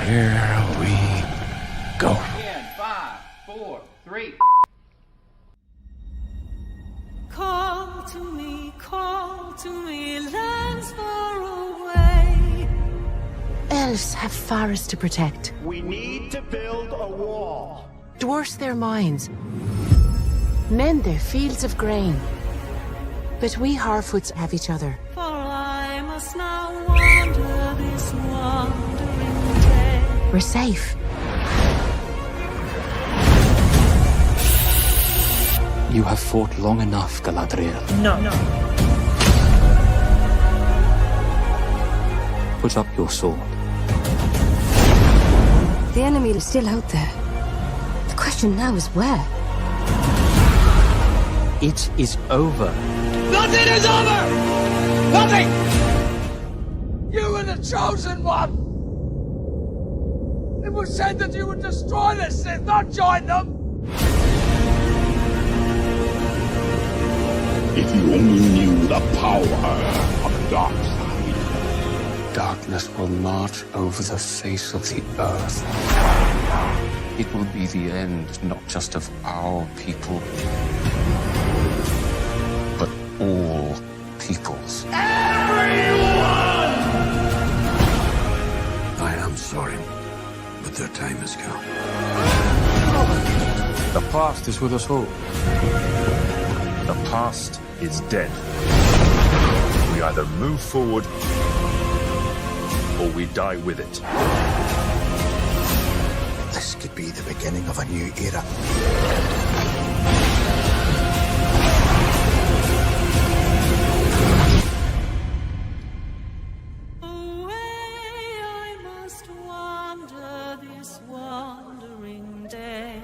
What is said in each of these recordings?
Here we go. In 5, 4, 3. Call to me, lands far away. Elves have forests to protect. We need to build a wall. Dwarfs their mines. Men their fields of grain. But we Harfoots have each other. For I must now wander this wandering day. We're safe. You have fought long enough, Galadriel. No. Put up your sword. The enemy is still out there. The question now is where? It is over. Nothing is over! Nothing! You were the chosen one! It was said that you would destroy the Sith, not join them! If you only knew the power of the dark side. Darkness will march over the face of the earth. It will be the end, not just of our people, but all peoples. Everyone! I am sorry, but their time has come. The past is with us all. The past is dead. We either move forward or we die with it. This could be the beginning of a new era. Away I must wander this wandering day.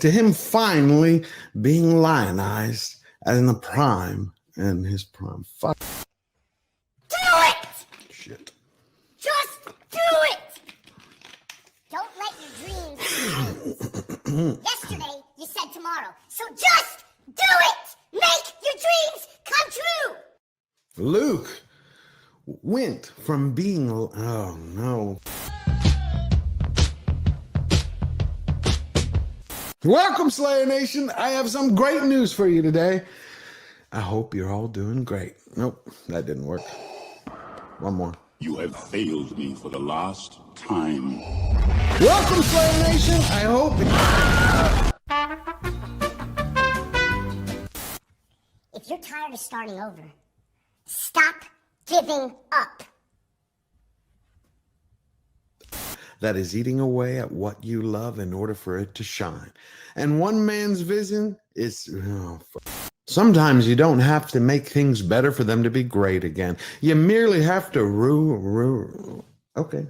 To him finally being lionized in the prime, and his prime. Fuck. Do it! Shit. Just do it! Don't let your dreams end. Yesterday, you said tomorrow. So just do it! Make your dreams come true! Luke went from being, oh no. Welcome, Slayer Nation. I have some great news for you today. I hope you're all doing great. Nope, that didn't work. One more. You have failed me for the last time. Welcome, Slayer Nation. I hope. If you're tired of starting over, stop giving up. That is eating away at what you love in order for it to shine. And one man's vision is... Sometimes you don't have to make things better for them to be great again. You merely have to Okay.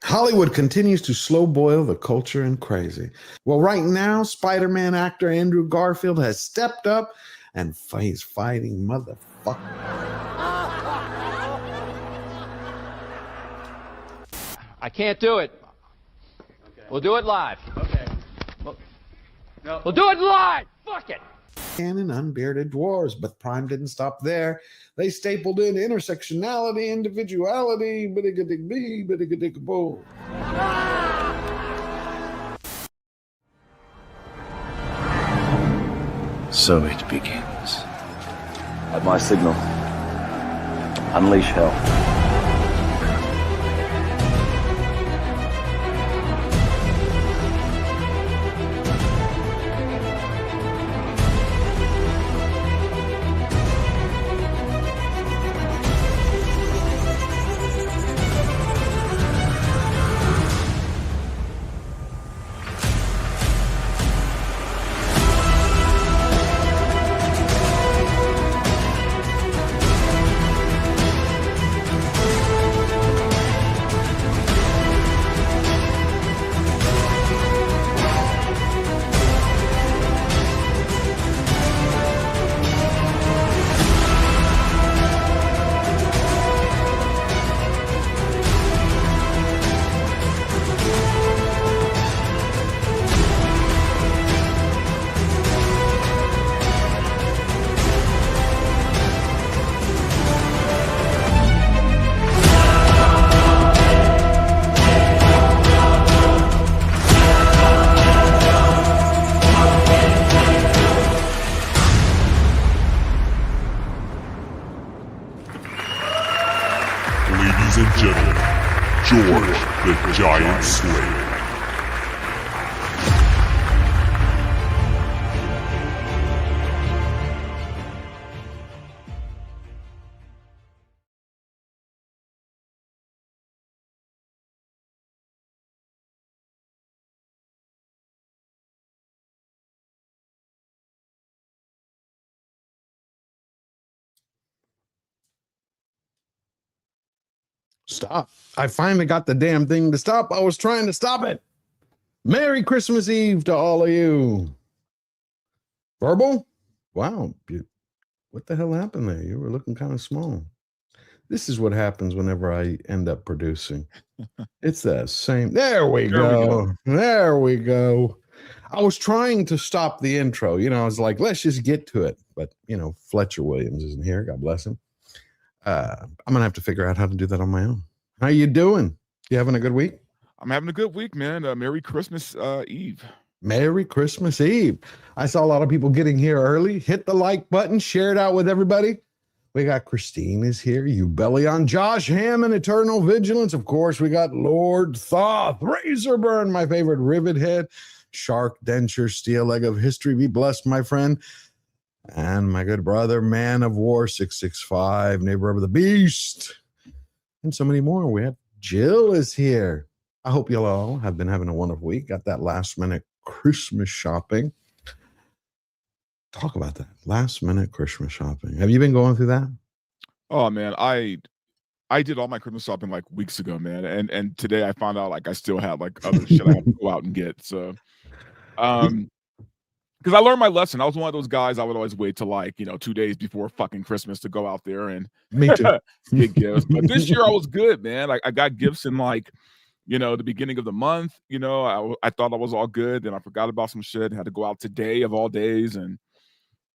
Hollywood continues to slow boil the culture and crazy. Well, right now, Spider-Man actor Andrew Garfield has stepped up and he's fighting motherfucker. I can't do it. Okay. We'll do it live. Okay. We'll do it live. Fuck it. And unbearded dwarves, but Prime didn't stop there. They stapled in intersectionality, individuality, biddiga-dig-bee, biddiga-dig-boo. So it begins. At my signal, unleash hell. ladies and gentlemen, George the Giant Slayer. Stop. I finally got the damn thing to stop. I was trying to stop it. Merry Christmas Eve to all of you. Verbal? Wow. What the hell happened there? You were looking kind of small. This is what happens whenever I end up producing. It's that same. There we go. There we go. I was trying to stop the intro. I was like, let's just get to it. But, Fletcher Williams isn't here. God bless him. I'm going to have to figure out how to do that on my own. How you doing? You having a good week? I'm having a good week, man. Merry Christmas Eve. Merry Christmas Eve. I saw a lot of people getting here early. Hit the like button. Share it out with everybody. We got Christine is here. You belly on Josh Hammond, Eternal Vigilance. Of course, we got Lord Thoth, Razorburn, my favorite rivet head, Shark Denture, Steel Leg of History. Be blessed, my friend. And my good brother, Man of War 665, Neighbor of the Beast. And so many more. We have Jill is here. I hope you all have been having a wonderful week. Got that last minute Christmas shopping. Talk about that. Last minute Christmas shopping. Have you been going through that? Oh man, I did all my Christmas shopping like weeks ago, man. And today I found out like I still had like other shit I had to go out and get. So because I learned my lesson. I was one of those guys I would always wait till 2 days before fucking Christmas to go out there and Me too. get gifts. But this year I was good, man. I got gifts in the beginning of the month. I thought I was all good. Then I forgot about some shit. Had to go out today of all days, and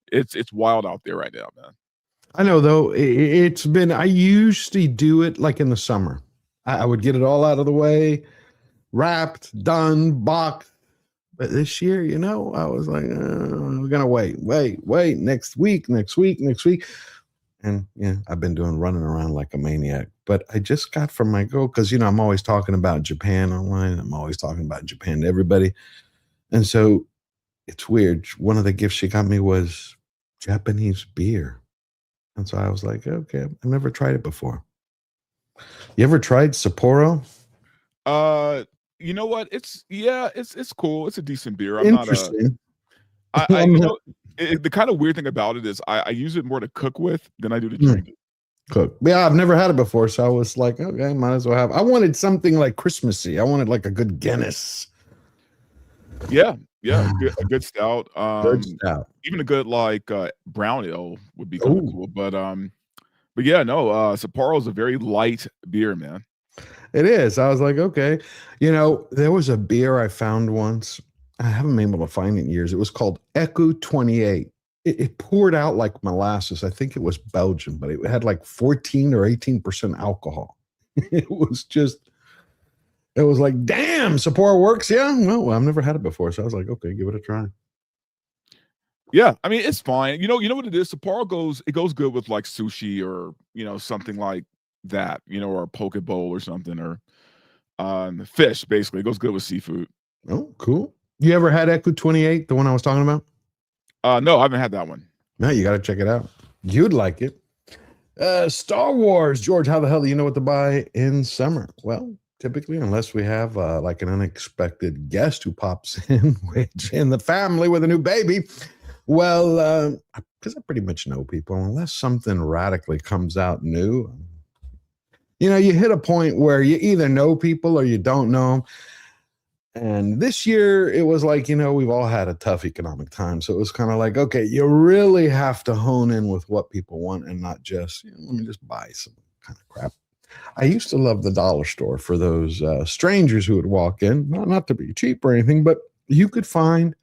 it's wild out there right now, man. I know though. It's been. I usually do it like in the summer. I would get it all out of the way, wrapped, done, boxed. But this year, I was like, we're going to wait, next week. And I've been running around like a maniac. But I just got from my girl, because, I'm always talking about Japan online. I'm always talking about Japan to everybody. And so it's weird. One of the gifts she got me was Japanese beer. And so I was like, okay, I've never tried it before. You ever tried Sapporo? You know what? It's cool. It's a decent beer. Interesting. The kind of weird thing about it is I use it more to cook with than I do to drink it. Cook. Yeah, I've never had it before, so I was like, okay, might as well have. I wanted something like Christmassy. I wanted like a good Guinness. Yeah, a good stout. Good stout. Even a good brown ale would be kind of cool. But yeah, no. Sapporo is a very light beer, man. It is. I was like, okay. There was a beer I found once. I haven't been able to find it in years. It was called Eku 28. It poured out like molasses. I think it was Belgian, but it had like 14 or 18% alcohol. It was like, damn, Sapporo works. Yeah. Well, I've never had it before. So I was like, okay, give it a try. Yeah. I mean, it's fine. You know what it is? Sapporo goes good with like sushi or, something like that, or a poke bowl or something, or fish. Basically, it goes good with seafood. Oh, cool. You ever had Eku 28, the one I was talking about? No, I haven't had that one. No, you got to check it out. You'd like it. Star Wars, George. How the hell do you know what to buy in summer? Well, typically, unless we have like an unexpected guest who pops in, which in the family with a new baby. Well, because I pretty much know people, unless something radically comes out new. You hit a point where you either know people or you don't know them. And this year, it was like, we've all had a tough economic time. So it was kind of like, okay, you really have to hone in with what people want and not just, let me just buy some kind of crap. I used to love the dollar store for those strangers who would walk in, not to be cheap or anything, but you could find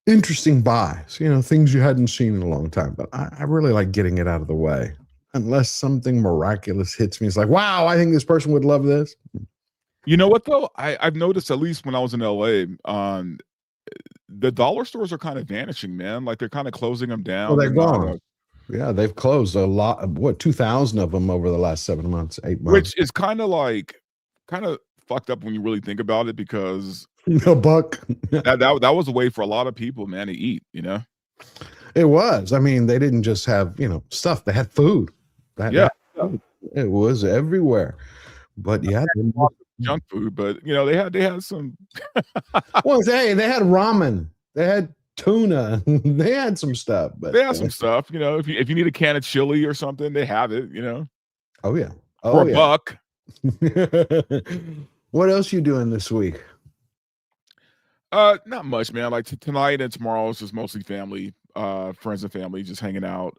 interesting buys, things you hadn't seen in a long time. But I really like getting it out of the way. Unless something miraculous hits me. It's like, wow, I think this person would love this. You know what, though? I've noticed, at least when I was in LA, the dollar stores are kind of vanishing, man. Like they're kind of closing them down. Oh, they're gone. Yeah, they've closed a lot. What 2,000 of them over the last 7 months, 8 months. Which is kind of fucked up when you really think about it, because a buck. that was a way for a lot of people, man, to eat. It was. I mean, they didn't just have stuff. They had food. It was everywhere. But yeah, junk food. But they had some. Well, hey, they had ramen. They had tuna. They had some stuff. But they had some stuff. If you need a can of chili or something, they have it. Oh yeah. For a buck. What else you doing this week? Not much, man. Like tonight and tomorrow is just mostly family, friends and family, just hanging out.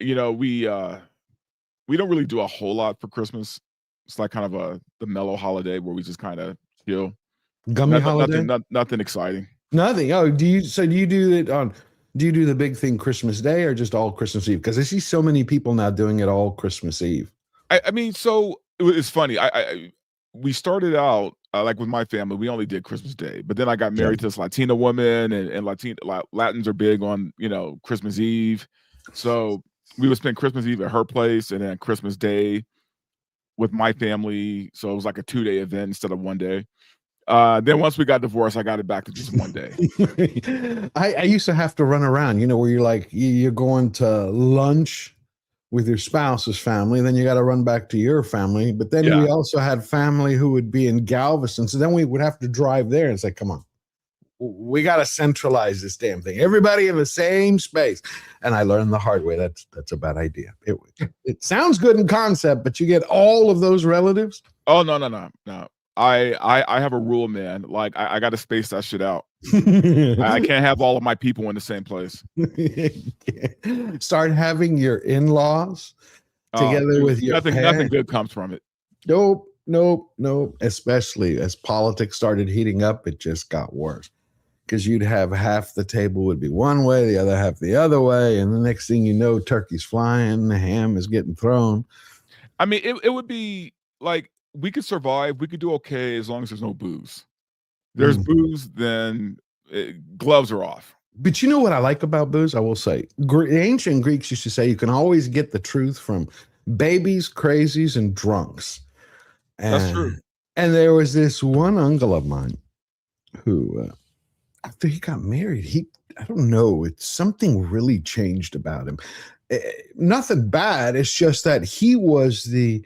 We don't really do a whole lot for Christmas. It's like kind of the mellow holiday where we just kind of chill. Gummy holiday? Nothing exciting. Nothing. Oh, do you do it on? Do you do the big thing Christmas Day or just all Christmas Eve? Because I see so many people now doing it all Christmas Eve. I mean, so it's funny. We started out like with my family, we only did Christmas Day, but then I got married to this Latina woman, and Latins are big on Christmas Eve, so we would spend Christmas Eve at her place and then Christmas Day with my family. So it was like a 2-day event instead of 1 day. Then once we got divorced, I got it back to just 1 day. I used to have to run around, where you're like, you're going to lunch with your spouse's family, then you got to run back to your family. But then we also had family who would be in Galveston. So then we would have to drive there and say, come on, we got to centralize this damn thing. Everybody in the same space. And I learned the hard way. That's a bad idea. It sounds good in concept, but you get all of those relatives. Oh, no. I have a rule, man. Like I got to space that shit out. I can't have all of my people in the same place. Start having your in-laws together with your nothing good comes from it. Nope. Especially as politics started heating up, it just got worse. Because you'd have half the table would be one way, the other half the other way, and the next thing you know, turkey's flying, the ham is getting thrown. I mean, it would be like we could survive, we could do okay as long as there's no booze. There's booze, then gloves are off. But you know what I like about booze? I will say, ancient Greeks used to say you can always get the truth from babies, crazies, and drunks. That's true. And there was this one uncle of mine who, after he got married, I don't know, something really changed about him. Nothing bad. It's just that he was the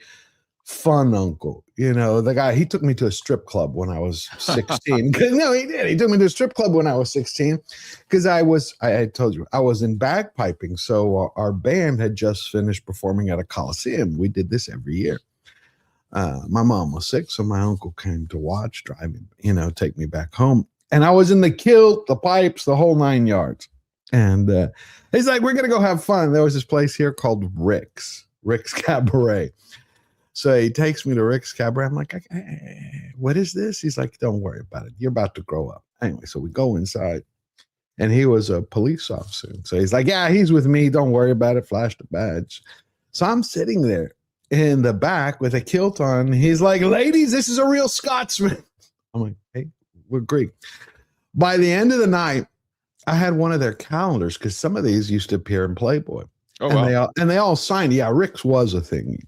fun uncle, the guy. He took me to a strip club when I was 16. No, he did. He took me to a strip club when I was 16 because I told you I was in bagpiping. So our band had just finished performing at a Coliseum. We did this every year. My mom was sick, so my uncle came to watch, driving, take me back home. And I was in the kilt, the pipes, the whole 9 yards. And he's like, we're going to go have fun. There was this place here called Rick's Cabaret. So he takes me to Rick's Cabaret. I'm like, what is this? He's like, don't worry about it. You're about to grow up. Anyway, so we go inside. And he was a police officer. So he's like, yeah, he's with me. Don't worry about it. Flash the badge. So I'm sitting there in the back with a kilt on. He's like, ladies, this is a real Scotsman. I'm like, hey, we're Greek. By the end of the night, I had one of their calendars because some of these used to appear in Playboy. Oh, and wow. they all signed. Yeah, Rick's was a thing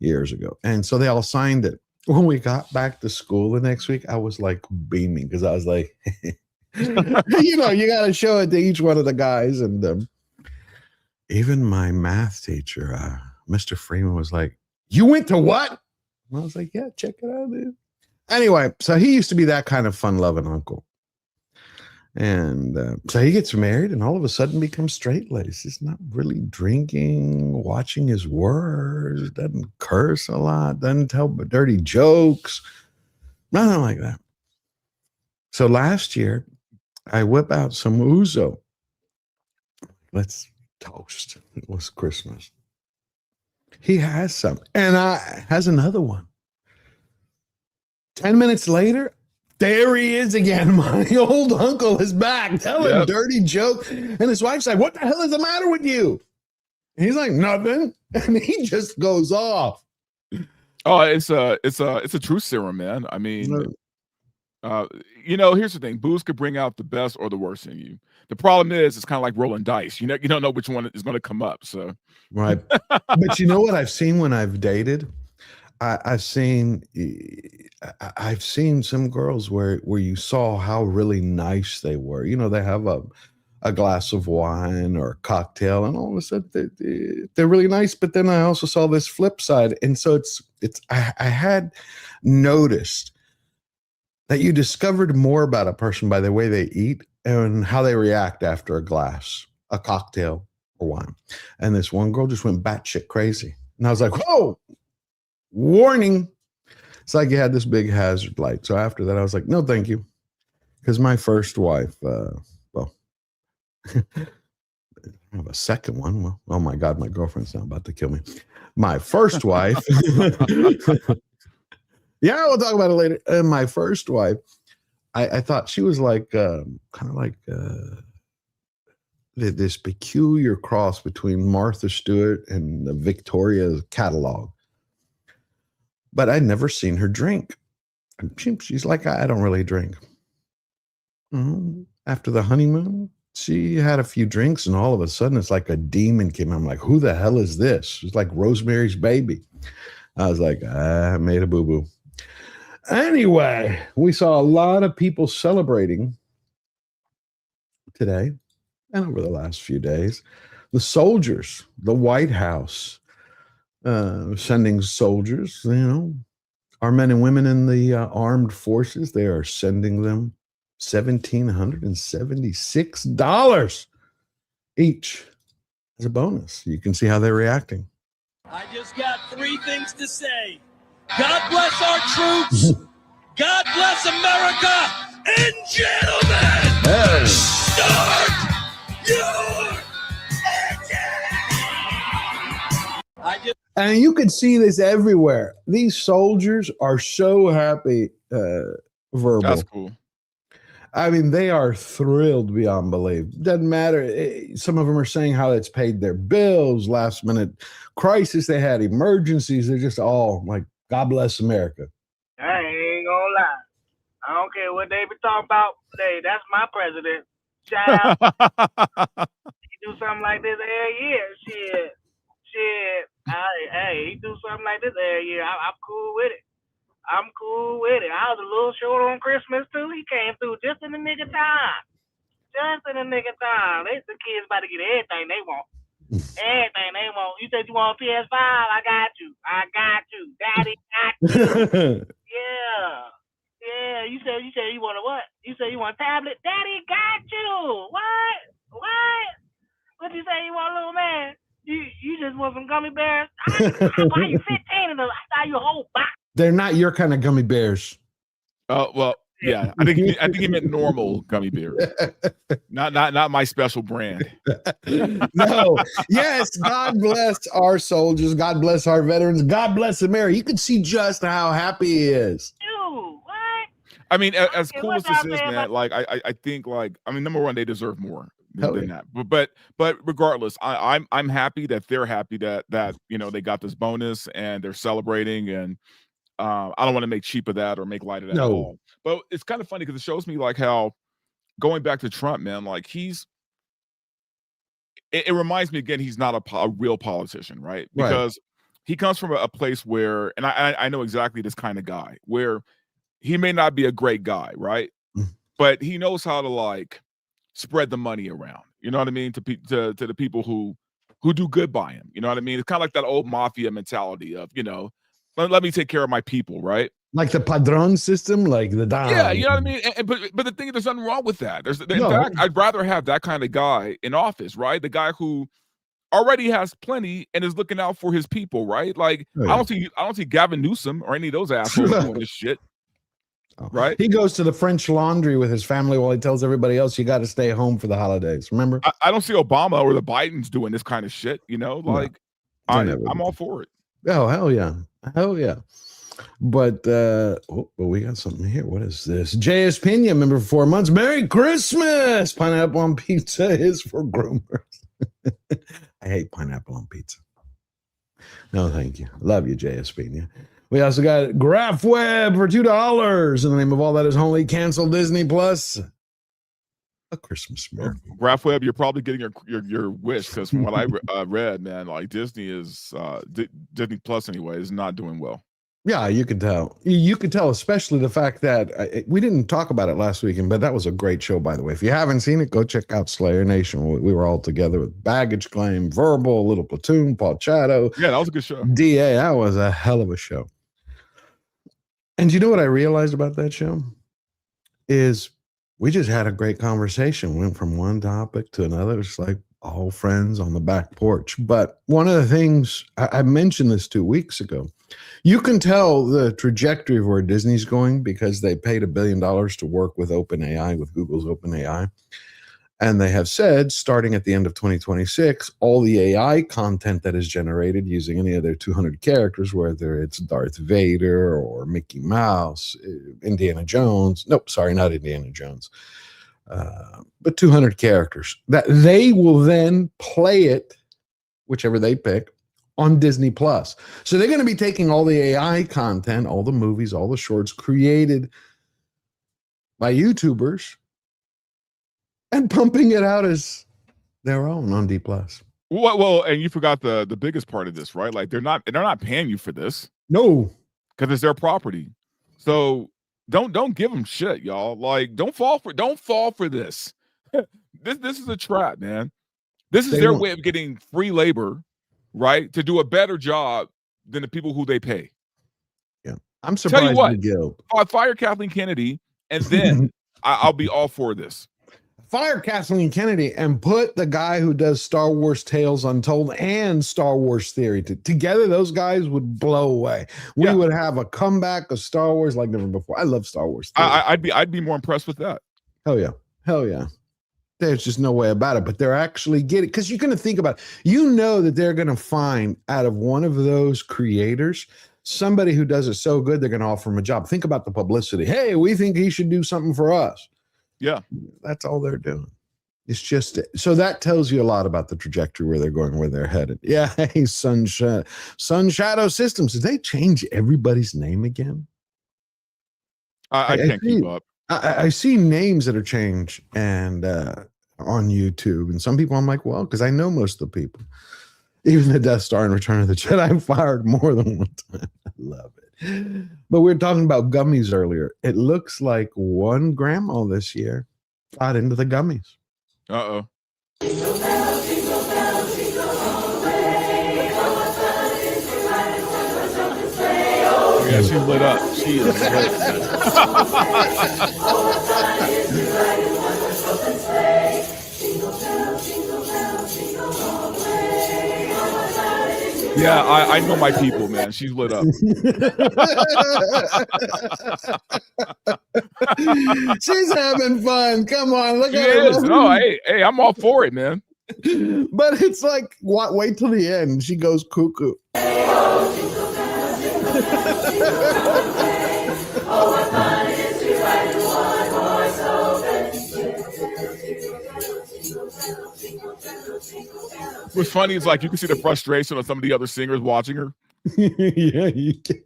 years ago. And so they all signed it. When we got back to school the next week, I was like beaming because I was like, you got to show it to each one of the guys. And even my math teacher, Mr. Freeman, was like, you went to what? And I was like, yeah, check it out, dude. Anyway, so he used to be that kind of fun-loving uncle. And so he gets married and all of a sudden becomes straight-laced. He's not really drinking, watching his words, doesn't curse a lot, doesn't tell dirty jokes, nothing like that. So last year, I whip out some ouzo. Let's toast. It was Christmas. He has some, and has another one. 10 minutes later, there he is again. My old uncle is back telling dirty jokes. And his wife's like, what the hell is the matter with you? And he's like, nothing. And he just goes off. Oh, it's a truth serum, man. I mean, Here's the thing: booze could bring out the best or the worst in you. The problem is, it's kind of like rolling dice. You don't know which one is going to come up. So, right. But you know what I've seen when I've dated? I've seen some girls where you saw how really nice they were. They have a glass of wine or a cocktail, and all of a sudden they're really nice. But then I also saw this flip side, and so I had noticed that you discovered more about a person by the way they eat and how they react after a glass, a cocktail, or wine. And this one girl just went batshit crazy, and I was like, "Whoa! Warning." It's like you had this big hazard light. So after that, I was like, no, thank you. Because my first wife, I have a second one. Well, oh my God, my girlfriend's not about to kill me. My first wife. Yeah, we'll talk about it later. My first wife, I thought she was like, kind of like this peculiar cross between Martha Stewart and the Victoria catalog. But I'd never seen her drink. She's like, I don't really drink. After the honeymoon, she had a few drinks, and all of a sudden, it's like a demon came. I'm like, who the hell is this? It's like Rosemary's Baby. I was like, I made a boo-boo. Anyway, we saw a lot of people celebrating today and over the last few days. The soldiers, the White House, sending soldiers, our men and women in the armed forces, they are sending them $1,776 each as a bonus. You can see how they're reacting. I just got 3 things to say. God bless our troops. God bless America. And gentlemen, start your engine. And you can see this everywhere. These soldiers are so happy, verbal. That's cool. I mean, they are thrilled beyond belief. Doesn't matter. Some of them are saying how it's paid their bills, last minute crisis. They had emergencies. They're just all like, God bless America. I ain't gonna lie. I don't care what they be talking about. Hey, that's my president. Child. He do something like this every year. Shit. Hey, he do something like this every year. I'm cool with it. I was a little short on Christmas too. He came through just in the nick of time. The kids about to get everything they want. You said you want a PS5? I got you. Daddy got you. Yeah. You said you want a what? You said you want a tablet? Daddy got you. What? What you say you want, little man? You just want some gummy bears? I buy you 15 of them. I buy you a whole box. They're not your kind of gummy bears. Oh, well, yeah. I think he meant normal gummy bears. Not my special brand. No. Yes, God bless our soldiers. God bless our veterans. God bless America. You can see just how happy he is. Dude, what? I mean, as cool as this is, man, like I think, number one, they deserve more than that. But regardless, I'm happy that they're happy that they got this bonus and they're celebrating, and I don't want to make cheap of that or make light of that at all. But it's kind of funny because it shows me like how, going back to Trump, man, like it reminds me again, he's not a real politician, right? Because he comes from a place where, and I know exactly this kind of guy, where he may not be a great guy, right? But he knows how to spread the money around. You know what I mean? To the people who do good by him. You know what I mean? It's kind of like that old mafia mentality of, let me take care of my people, right? Like the Padron system, like the Don. Yeah, you know what I mean? But the thing is, there's nothing wrong with that. In fact, I'd rather have that kind of guy in office, right? The guy who already has plenty and is looking out for his people, right? Like, I don't see Gavin Newsom or any of those assholes doing this shit. Right? He goes to the French Laundry with his family while he tells everybody else you got to stay home for the holidays. Remember? I don't see Obama or the Bidens doing this kind of shit, I'm all for it. Oh, hell yeah. But we got something here. What is this? J.S. Pena, member for 4 months. Merry Christmas! Pineapple on pizza is for groomers. I hate pineapple on pizza. No, thank you. Love you, J.S. Pena. We also got Graph Web for $2 in the name of all that is holy. Cancel Disney Plus. A Christmas miracle. Graph Web, you're probably getting your wish, because from what I read, man, like Disney is Disney Plus anyway is not doing well. Yeah, you could tell. You could tell, especially the fact that we didn't talk about it last weekend, but that was a great show, by the way. If you haven't seen it, go check out Slayer Nation. We were all together with Baggage Claim, Verbal, Little Platoon, Paul Chato. Yeah, that was a good show. DA, that was a hell of a show. And you know what I realized about that show? Is we just had a great conversation. Went from one topic to another. It's like all friends on the back porch. But one of the things, I mentioned this 2 weeks ago, you can tell the trajectory of where Disney's going because they paid $1 billion to work with OpenAI, with Google's OpenAI. And they have said, starting at the end of 2026, all the AI content that is generated using any of their 200 characters, whether it's Darth Vader or Mickey Mouse, Indiana Jones, nope, sorry, not Indiana Jones, but 200 characters, that they will then play it, whichever they pick, on Disney Plus. So they're going to be taking all the AI content, all the movies, all the shorts created by YouTubers, and pumping it out as their own on D Plus. Well, and you forgot the biggest part of this, right? Like they're not paying you for this. No, because it's their property. So don't give them shit, y'all. Like don't fall for this. This is a trap, man. This is their way of getting free labor, right? To do a better job than the people who they pay. Yeah, I'm surprised. Tell you what, fire Kathleen Kennedy, and then I'll be all for this. Fire Kathleen Kennedy and put the guy who does Star Wars Tales Untold and Star Wars Theory together. Those guys would blow away. We would have a comeback of Star Wars like never before. I love Star Wars Theory. I'd be more impressed with that. Hell yeah. There's just no way about it. But they're actually getting, because you're going to think about it. You know that they're going to find out of one of those creators somebody who does it so good they're going to offer him a job. Think about the publicity. Hey, we think he should do something for us. Yeah, that's all they're doing. It's just so that tells you a lot about the trajectory where they're going, where they're headed. Yeah, hey, Sun Shadow Systems. Did they change everybody's name again? I can't keep up. I see names that are changed and on YouTube, and some people I'm like, well, because I know most of the people. Even the Death Star in Return of the Jedi fired more than one time. I love it. But we were talking about gummies earlier. It looks like one grandma this year got into the gummies. Uh-oh. Yeah, she's lit up. She is Yeah, I know my people, man. She's lit up. She's having fun. Come on, look at her. No, hey, I'm all for it, man. But it's like, wait till the end. She goes cuckoo. What's funny is like you can see the frustration of some of the other singers watching her. Yeah, you can.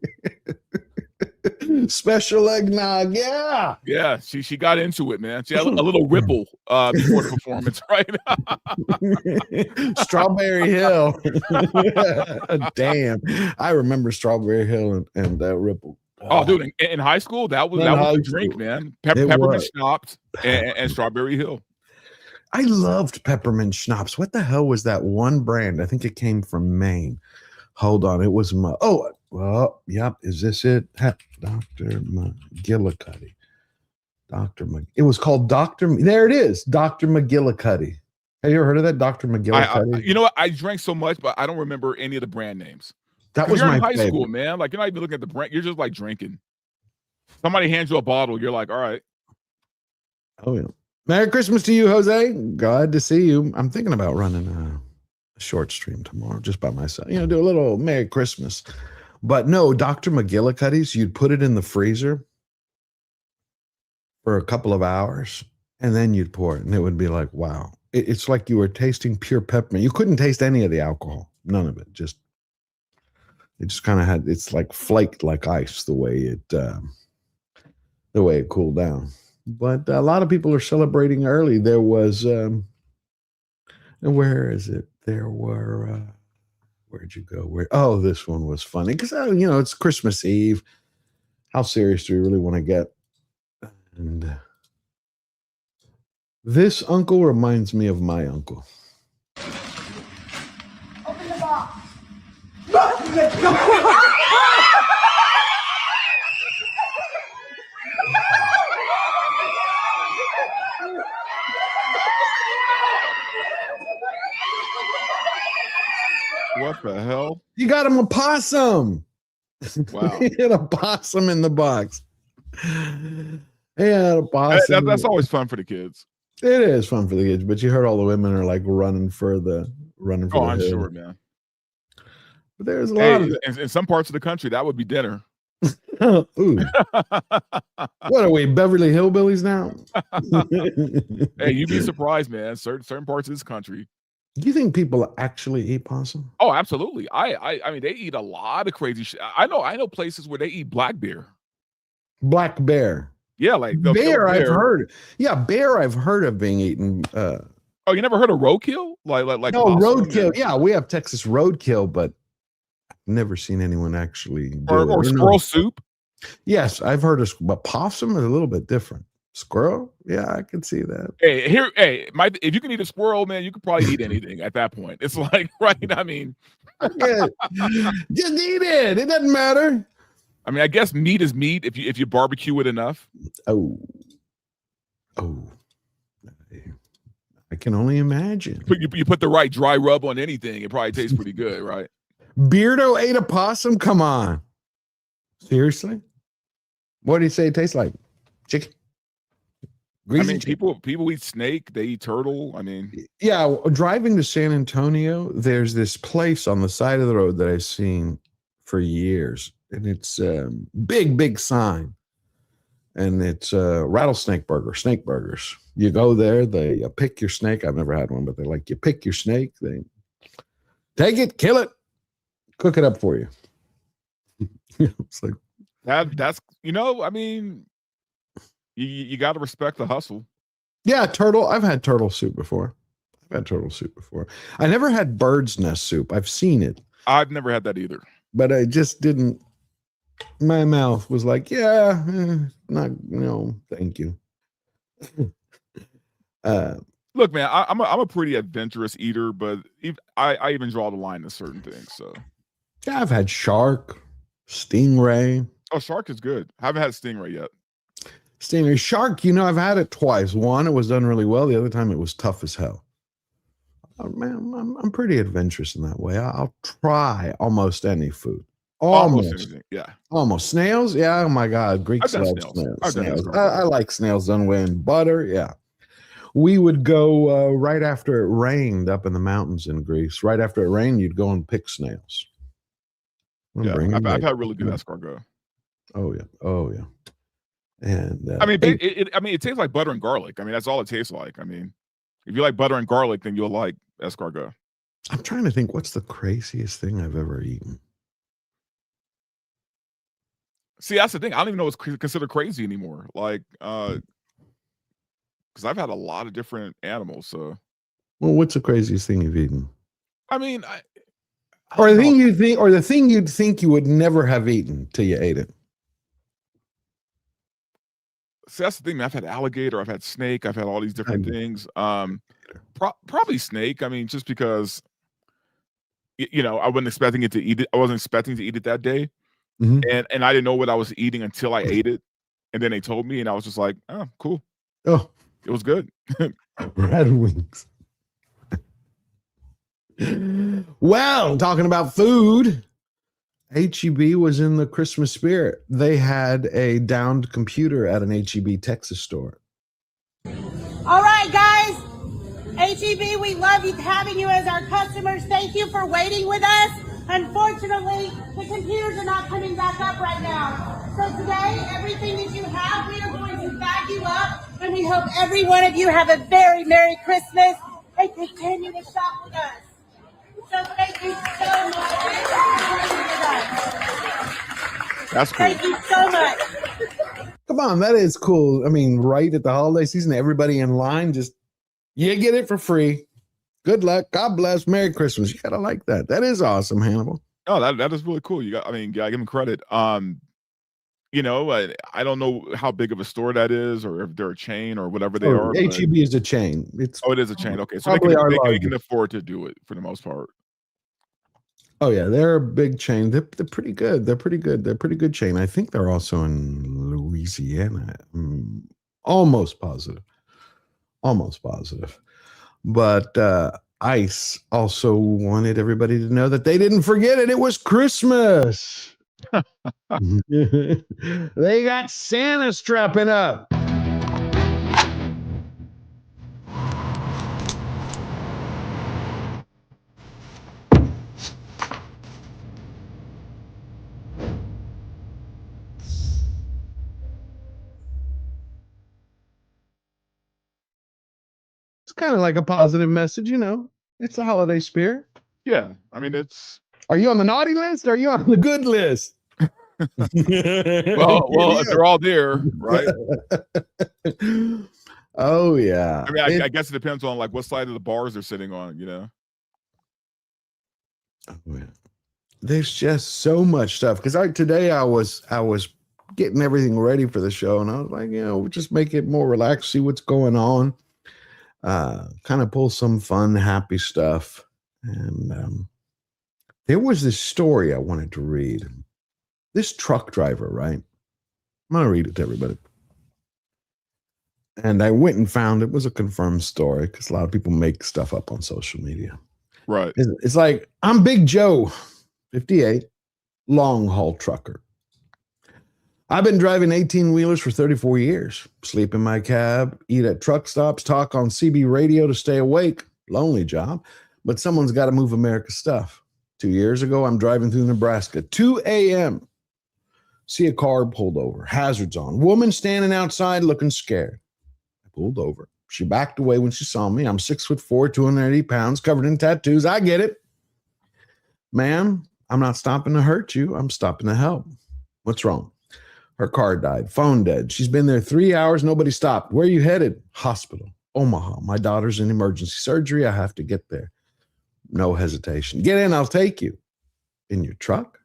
Special eggnog, yeah. Yeah, she got into it, man. She had a little ripple before the performance, right? Strawberry Hill. Damn, I remember Strawberry Hill and Ripple. Oh, dude, in high school, that was the drink, man. Peppermint schnapps and Strawberry Hill. I loved peppermint schnapps. What the hell was that one brand? I think it came from Maine. Hold on, it was yep. Is this it? Dr. McGillicuddy. It was called Dr. There it is, Dr. McGillicuddy. Have you ever heard of that, Dr. McGillicuddy? You know what? I drank so much, but I don't remember any of the brand names. That was you're my in high favorite. School, man. Like you're not even looking at the brand. You're just like drinking. Somebody hands you a bottle. You're like, all right. Oh yeah. Merry Christmas to you, Jose. Glad to see you. I'm thinking about running a short stream tomorrow just by myself. Do a little Merry Christmas. But no, Dr. McGillicuddy's, you'd put it in the freezer for a couple of hours, and then you'd pour it, and it would be like, wow. It's like you were tasting pure peppermint. You couldn't taste any of the alcohol. None of it. Just, It just kind of it's like flaked like ice the way it cooled down. But a lot of people are celebrating early. There was, where is it? There were, where'd you go? This one was funny because, it's Christmas Eve. How serious do we really want to get? And this uncle reminds me of my uncle. Open the box. What the hell? You got him a possum. Wow. He had a possum in the box. He had a possum. That's always fun for the kids. It is fun for the kids, but you heard all the women are like running for the I'm sure, man. But there's a lot of in some parts of the country that would be dinner. Ooh. What are we, Beverly Hillbillies now? Hey, you'd be surprised, man. Certain parts of this country. Do you think people actually eat possum? Oh, absolutely. I mean, they eat a lot of crazy shit. I know places where they eat black bear. Black bear. Yeah, like bear. I've heard. Yeah, bear. I've heard of being eaten. Oh, you never heard of roadkill? Like no, roadkill. Yeah, we have Texas roadkill, but I've never seen anyone actually do it. Or squirrel soup. Yes, I've heard of, but possum is a little bit different. Squirrel? Yeah, I can see that. Hey, if you can eat a squirrel, man, you could probably eat anything at that point. It's like, right? I mean, just eat it. It doesn't matter. I mean, I guess meat is meat if you barbecue it enough. Oh, I can only imagine. You put the right dry rub on anything, it probably tastes pretty good, right? Beardo ate a possum? Come on. Seriously? What do you say it tastes like? Chicken? Greasy, I mean, people eat snake, they eat turtle. I mean, yeah. Driving to San Antonio, there's this place on the side of the road that I've seen for years, and it's big sign, and it's rattlesnake burger, snake burgers. You go there, they pick your snake. I've never had one, but they're like, you pick your snake, they take it, kill it, cook it up for you. It's like that's I mean. You got to respect the hustle. Yeah, turtle. I've had turtle soup before. I never had bird's nest soup. I've seen it. I've never had that either. But I just didn't. My mouth was like, yeah, no, thank you. Look, man, I'm a pretty adventurous eater, but I even draw the line to certain things. So yeah, I've had shark, stingray. Oh, shark is good. I haven't had stingray yet. Stingray, shark, I've had it twice. One, it was done really well. The other time, it was tough as hell. Oh, man, I'm pretty adventurous in that way. I'll try almost any food. Almost anything, yeah. Almost snails, yeah. Oh my God, Greeks love snails. I like snails done with butter. Yeah, we would go right after it rained up in the mountains in Greece. Right after it rained, you'd go and pick snails. Yeah, I've had really good escargot. Oh yeah. And I mean, it tastes like butter and garlic. I mean, that's all it tastes like. I mean, if you like butter and garlic, then you'll like escargot. I'm trying to think, what's the craziest thing I've ever eaten? See, that's the thing. I don't even know what's considered crazy anymore. Like, because I've had a lot of different animals. So, well, what's the craziest thing you've eaten? I mean, or the thing you'd think you would never have eaten till you ate it. See, that's the thing, man. I've had alligator, I've had snake, I've had all these different things. Probably snake. I mean, just because, I wasn't expecting it to eat it. I wasn't expecting to eat it that day, and I didn't know what I was eating until I ate it, and then they told me, and I was just like, oh, cool. Oh, it was good. Red wings. Well, talking about food. HEB was in the Christmas spirit. They had a downed computer at an HEB Texas store. All right, guys. HEB, we love you having you as our customers. Thank you for waiting with us. Unfortunately, the computers are not coming back up right now. So today, everything that you have, we are going to bag you up, and we hope every one of you have a very Merry Christmas and continue to shop with us. So thank you so much for being with us. That's cool. Thank you so much. Come on, that is cool. I mean, right at the holiday season, everybody in line just, you get it for free. Good luck. God bless. Merry Christmas. You gotta like that. That is awesome, Hannibal. Oh, that is really cool. You got, I mean, yeah, I give him credit. You know, I don't know how big of a store that is, or if they're a chain or whatever they are. HEB is a chain. It is a chain. Okay, so probably they can afford to do it for the most part. Oh yeah, they're a big chain. They're pretty good. They're pretty good. They're a pretty good chain. I think they're also in Louisiana. Almost positive. Almost positive. But ICE also wanted everybody to know that they didn't forget it. It was Christmas. They got Santa strapping up. It's kind of like a positive message, you know. It's the holiday spirit. Yeah, I mean, it's. Are you on the naughty list? Or are you on the good list? well, if they're all there, right? Oh yeah. I mean, I guess it depends on like what side of the bars they're sitting on, you know. Oh, yeah. There's just so much stuff. Because today I was getting everything ready for the show, and I was like, you know, just make it more relaxed, see what's going on, kind of pull some fun, happy stuff. And there was this story I wanted to read. This truck driver, right? I'm going to read it to everybody. And I went and found it was a confirmed story because a lot of people make stuff up on social media. Right. It's like, I'm Big Joe, 58, long haul trucker. I've been driving 18-wheelers for 34 years. Sleep in my cab, eat at truck stops, talk on CB radio to stay awake. Lonely job, but someone's got to move America's stuff. 2 years ago, I'm driving through Nebraska, 2 a.m. See a car pulled over, hazards on. Woman standing outside looking scared. I pulled over. She backed away when she saw me. I'm 6'4", 280 pounds, covered in tattoos. I get it. Ma'am, I'm not stopping to hurt you. I'm stopping to help. What's wrong? Her car died. Phone dead. She's been there 3 hours. Nobody stopped. Where are you headed? Hospital. Omaha. My daughter's in emergency surgery. I have to get there. No hesitation. Get in. I'll take you. In your truck?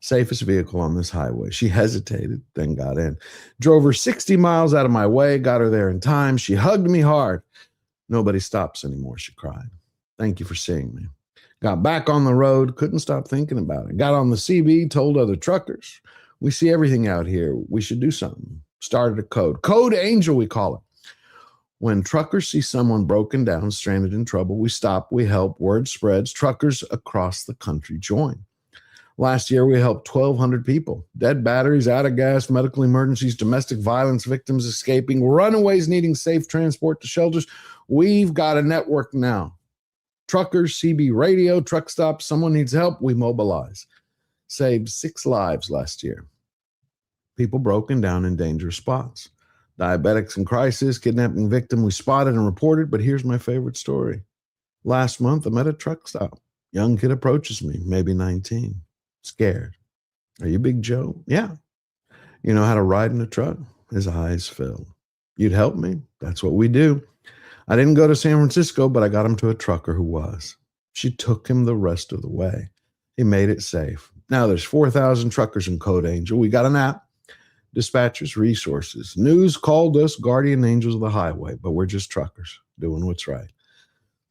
Safest vehicle on this highway. She hesitated, then got in. Drove her 60 miles out of my way, got her there in time. She hugged me hard. Nobody stops anymore, she cried. Thank you for seeing me. Got back on the road, couldn't stop thinking about it. Got on the CB, told other truckers, we see everything out here. We should do something. Started a code. Code Angel, we call it. When truckers see someone broken down, stranded in trouble, we stop, we help, word spreads. Truckers across the country join. Last year, we helped 1,200 people. Dead batteries, out of gas, medical emergencies, domestic violence victims escaping, runaways needing safe transport to shelters. We've got a network now. Truckers, CB radio, truck stops, someone needs help, we mobilize. Saved 6 lives last year. People broken down in dangerous spots. Diabetics in crisis, kidnapping victim we spotted and reported, but here's my favorite story. Last month, I'm at a truck stop. Young kid approaches me, maybe 19. Scared. Are you Big Joe? Yeah. You know how to ride in a truck? His eyes filled. You'd help me? That's what we do. I didn't go to San Francisco, but I got him to a trucker who was. She took him the rest of the way. He made it safe. Now there's 4,000 truckers in Code Angel. We got an app. Dispatchers, resources. News called us guardian angels of the highway, but we're just truckers doing what's right.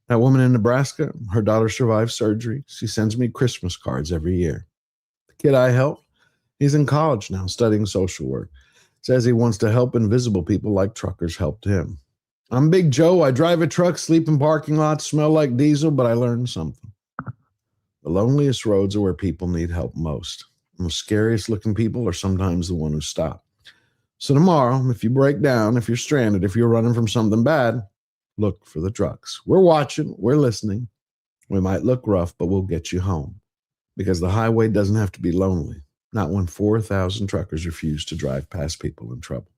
That woman in Nebraska, her daughter survived surgery. She sends me Christmas cards every year. The kid I help, he's in college now studying social work. Says he wants to help invisible people like truckers helped him. I'm Big Joe. I drive a truck, sleep in parking lots, smell like diesel, but I learned something. The loneliest roads are where people need help most. The most scariest looking people are sometimes the one who stop. So tomorrow, if you break down, if you're stranded, if you're running from something bad, look for the trucks. We're watching, we're listening. We might look rough, but we'll get you home. Because the highway doesn't have to be lonely. Not when 4,000 truckers refuse to drive past people in trouble.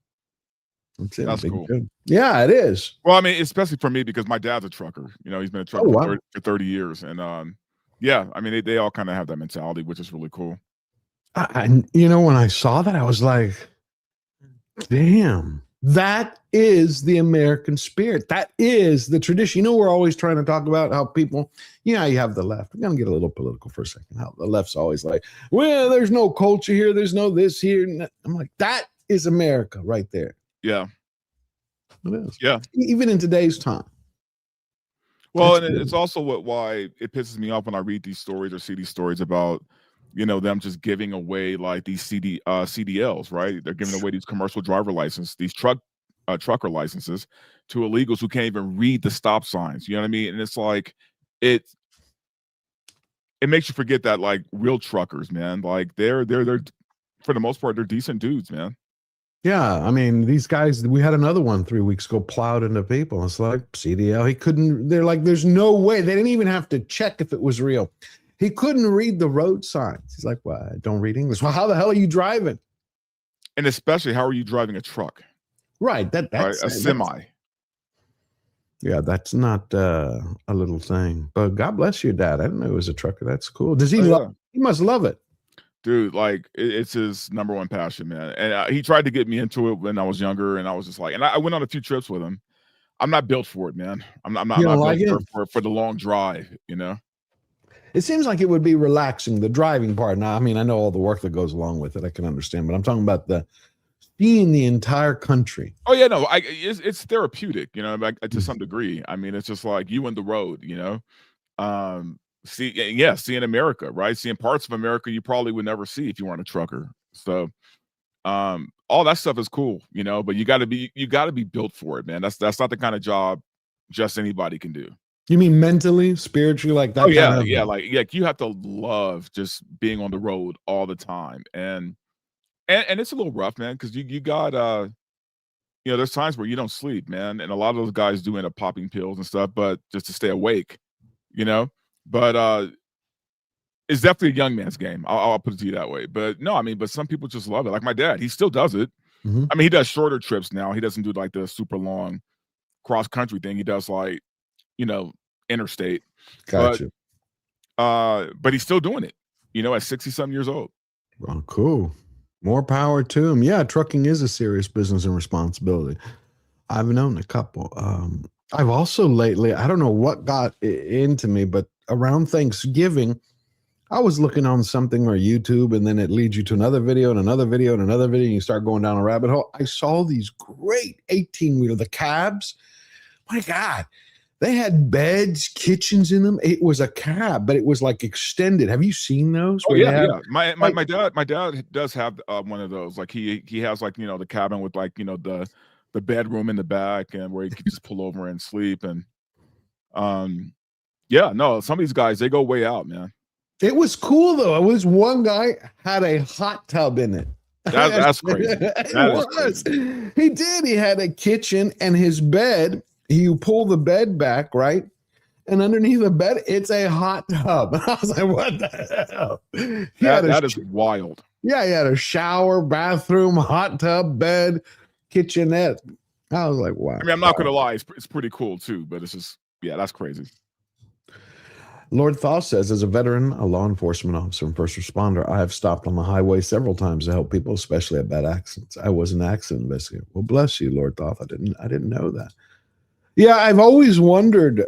That's it. That's cool. Good. Yeah, it is. Well, I mean, especially for me because my dad's a trucker. You know, he's been a trucker for 30 years. And yeah, I mean, they all kind of have that mentality, which is really cool. When I saw that, I was like, damn, that is the American spirit. That is the tradition. We're always trying to talk about how people, you have the left. I'm going to get a little political for a second. How the left's always like, well, there's no culture here. There's no this here. I'm like, that is America right there. Yeah. It is. Yeah. Even in today's time. Well, and it's also why it pisses me off when I read these stories or see these stories about, them just giving away like these CDLs, right? They're giving away these commercial driver license, these trucker licenses to illegals who can't even read the stop signs. You know what I mean? And it's like it makes you forget that like real truckers, man, like they're for the most part they're decent dudes, man. Yeah, I mean, these guys, we had another one 3 weeks ago, plowed into people. It's like CDL. They're like, there's no way. They didn't even have to check if it was real. He couldn't read the road signs. He's like, well, I don't read English. Well, how the hell are you driving? And especially, how are you driving a truck? Right. That's right? A semi. Yeah, that's not a little thing. But God bless your dad. I didn't know he was a trucker. That's cool. Does he love? He must love it. Dude, like it's his number one passion, man. And he tried to get me into it when I was younger, and I was just like, and I went on a few trips with him. I'm not built for it, man. I'm not built for the long drive, It seems like it would be relaxing, the driving part. Now, I mean, I know all the work that goes along with it. I can understand, but I'm talking about seeing the entire country. Oh yeah, no, it's therapeutic, to some degree. I mean, it's just like you and the road, seeing America, right? Seeing parts of America you probably would never see if you weren't a trucker. So, all that stuff is cool, but you got to be built for it, man. That's not the kind of job just anybody can do. You mean mentally, spiritually, like that? Oh yeah, like you have to love just being on the road all the time, and it's a little rough, man, because you got there's times where you don't sleep, man, and a lot of those guys do end up popping pills and stuff, but just to stay awake, But it's definitely a young man's game. I'll put it to you that way. But no, I mean, but some people just love it. Like my dad, he still does it. Mm-hmm. I mean, he does shorter trips now. He doesn't do like the super long cross country thing. He does like, interstate. Gotcha. But he's still doing it, at 60-something years old. Well, cool. More power to him. Yeah, trucking is a serious business and responsibility. I've known a couple. I've also lately, I don't know what got into me, but around Thanksgiving, I was looking on something or YouTube, and then it leads you to another video and another video and another video, and you start going down a rabbit hole. I saw these great 18-wheeler, the cabs. My God, they had beds, kitchens in them. It was a cab, but it was like extended. Have you seen those? Oh yeah. My dad does have one of those. Like he has like the cabin with like the bedroom in the back, and where you can just pull over and sleep. And some of these guys, they go way out, man. It was cool though. It was one guy had a hot tub in it. That's crazy. Crazy. He did. He had a kitchen and his bed. You pull the bed back, right? And underneath the bed, it's a hot tub. I was like, what the hell? That is wild. Yeah, he had a shower, bathroom, hot tub, bed, kitchenette. I was like, wow. I mean, I'm not going to lie. It's pretty cool too, but it's just, that's crazy. Lord Thaw says, as a veteran, a law enforcement officer and first responder, I have stopped on the highway several times to help people, especially at bad accidents. I was an accident investigator. Well, bless you, Lord Thoth. I didn't know that. Yeah, I've always wondered,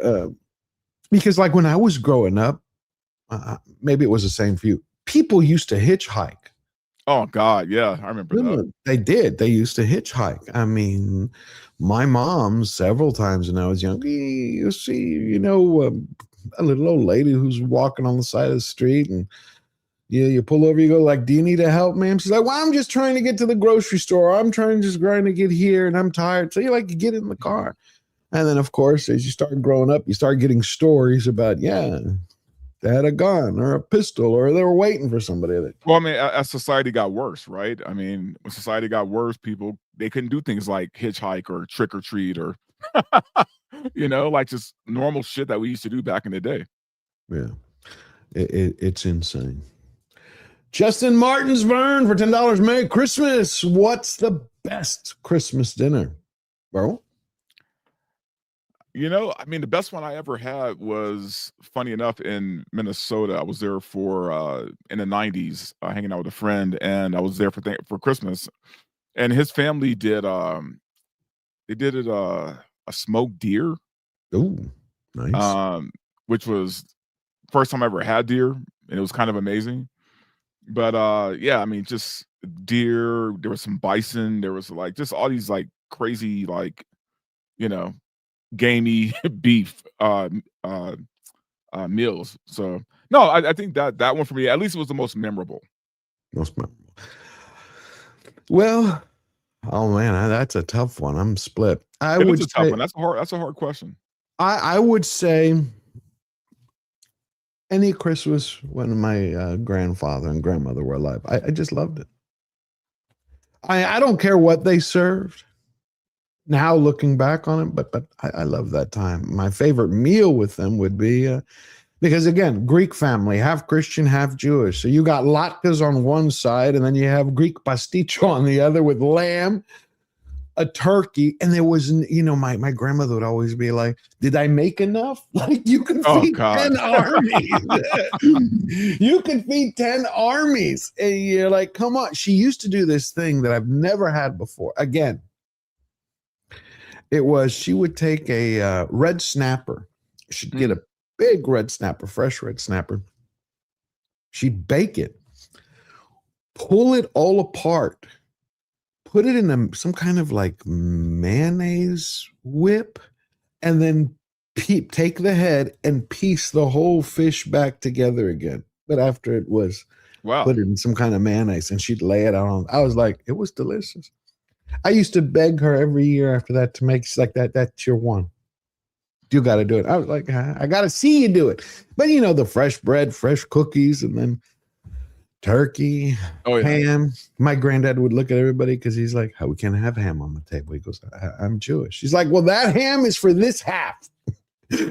because like when I was growing up, maybe it was the same for you, people used to hitchhike. Oh, God, yeah, I remember that. They did. They used to hitchhike. I mean, my mom, several times when I was young, you see, a little old lady who's walking on the side of the street, and you pull over, you go like, do you need a help, ma'am? She's like, well, I'm just trying to get to the grocery store. I'm trying to get here, and I'm tired. So you get in the car. And then, of course, as you start growing up, you start getting stories about, they had a gun or a pistol, or they were waiting for somebody. Well, I mean, as society got worse, right? I mean, when society got worse, they couldn't do things like hitchhike or trick or treat or, like just normal shit that we used to do back in the day. Yeah, it's insane. Justin Martinsburn for $10. Merry Christmas. What's the best Christmas dinner, bro? I mean, the best one I ever had was, funny enough, in Minnesota. I was there for in the '90s, hanging out with a friend, and I was there for Christmas. And his family did they did it a smoked deer, Ooh, nice. which was first time I ever had deer, and it was kind of amazing. But yeah, I mean, just deer. There was some bison. There was like just all these like crazy like you know gamey beef meals. So no, I think that one for me, at least, it was the most memorable. Most memorable. Well, oh man, that's a tough one. I'm split. It is a tough one. That's a hard question. I would say any Christmas when my grandfather and grandmother were alive. I just loved it. I don't care what they served now looking back on it, but I love that time. My favorite meal with them would be because again, Greek family, half Christian, half Jewish. So you got latkes on one side, and then you have Greek pasticcio on the other with lamb, a turkey, and there was, my grandmother would always be like, "Did I make enough? Like you can feed 10 armies. You can feed 10 armies." And you're like, "Come on." She used to do this thing that I've never had before. Again, she would take a red snapper. She'd get a big red snapper, fresh red snapper. She'd bake it, pull it all apart, put it in some kind of like mayonnaise whip, and then take the head and piece the whole fish back together again. But after it was put in some kind of mayonnaise, and she'd lay it on. I was like, it was delicious. I used to beg her every year after that to make. She's like, that's your one. You got to do it. I was like, I got to see you do it. But the fresh bread, fresh cookies, and then turkey, ham. My granddad would look at everybody because he's like, "How we can't have ham on the table?" He goes, "I'm Jewish." He's like, "Well, that ham is for this half." And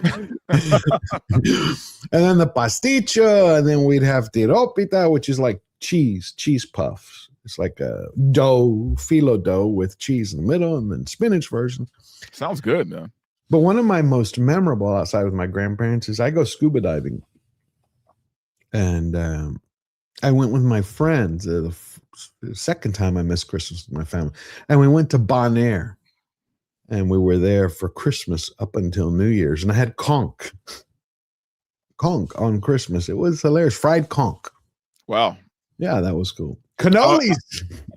then the pasticcio, and then we'd have tiropita, which is like cheese puffs. It's like a phyllo dough with cheese in the middle, and then spinach version. Sounds good, man. But one of my most memorable outside with my grandparents is I go scuba diving. And I went with my friends the second time I missed Christmas with my family. And we went to Bonaire. And we were there for Christmas up until New Year's. And I had conch on Christmas. It was hilarious. Fried conch. Wow. Yeah, that was cool. Cannolis.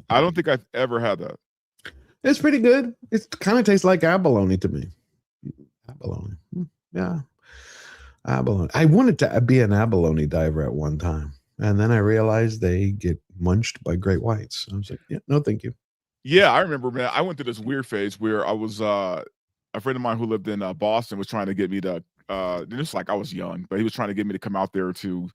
I don't think I've ever had that. It's pretty good. It kind of tastes like abalone to me. Abalone. Yeah. Abalone. I wanted to be an abalone diver at one time. And then I realized they get munched by great whites. I was like, yeah, no, thank you. Yeah, I remember, man. I went through this weird phase where I was a friend of mine who lived in Boston was trying to get me to just like I was young, but he was trying to get me to come out there to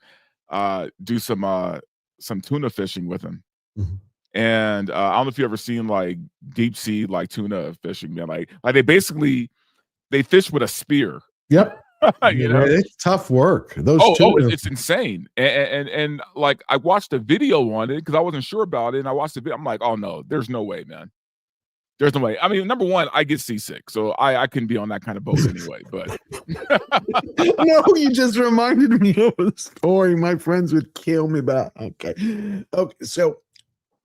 do some tuna fishing with him. Mm-hmm. And I don't know if you ever seen like deep sea like tuna fishing, man. Like they fish with a spear. Yep. It's tough work. It's insane. And like I watched a video on it because I wasn't sure about it, and I watched the video. I'm like, oh no, there's no way, man. There's no way. I mean, number one, I get seasick, so I couldn't be on that kind of boat anyway. But no, you just reminded me of a story my friends would kill me about. Okay. So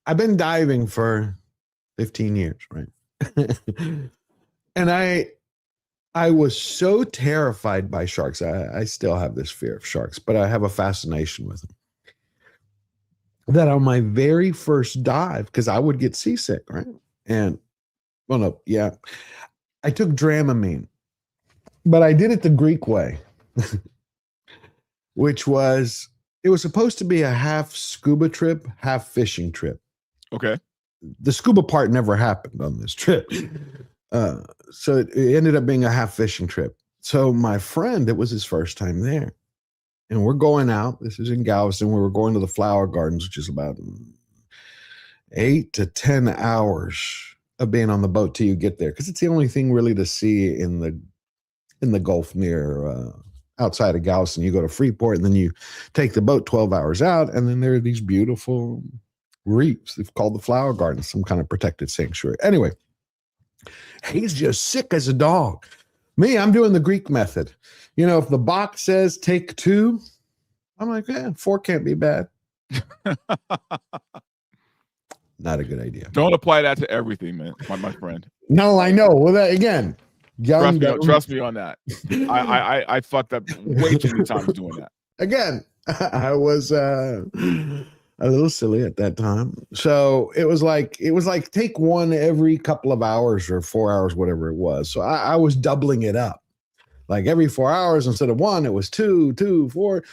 I've been diving for 15 years, right? And I was so terrified by sharks. I still have this fear of sharks, but I have a fascination with them. That on my very first dive, because I would get seasick, right? And, I took Dramamine, but I did it the Greek way, which was, it was supposed to be a half scuba trip, half fishing trip. Okay. The scuba part never happened on this trip. So it ended up being a half fishing trip. So my friend, it was his first time there. And we're going out. This is in Galveston. We were going to the Flower Gardens, which is about 8 to 10 hours of being on the boat till you get there. Because it's the only thing really to see in the Gulf near outside of Galveston. You go to Freeport, and then you take the boat 12 hours out. And then there are these beautiful reefs. They've called the Flower Gardens, some kind of protected sanctuary. Anyway, he's just sick as a dog. Me, I'm doing the Greek method. You know, if the box says take 2, I'm like, 4 can't be bad. Not a good idea. Don't apply that to everything, man, my friend. No, I know. Well, that again, Trust me on that. I fucked up way too many times doing that. Again, I was a little silly at that time. So it was like take 1 every couple of hours or 4 hours, whatever it was. So I was doubling it up. Like every 4 hours instead of 1, it was 2, 2, 4.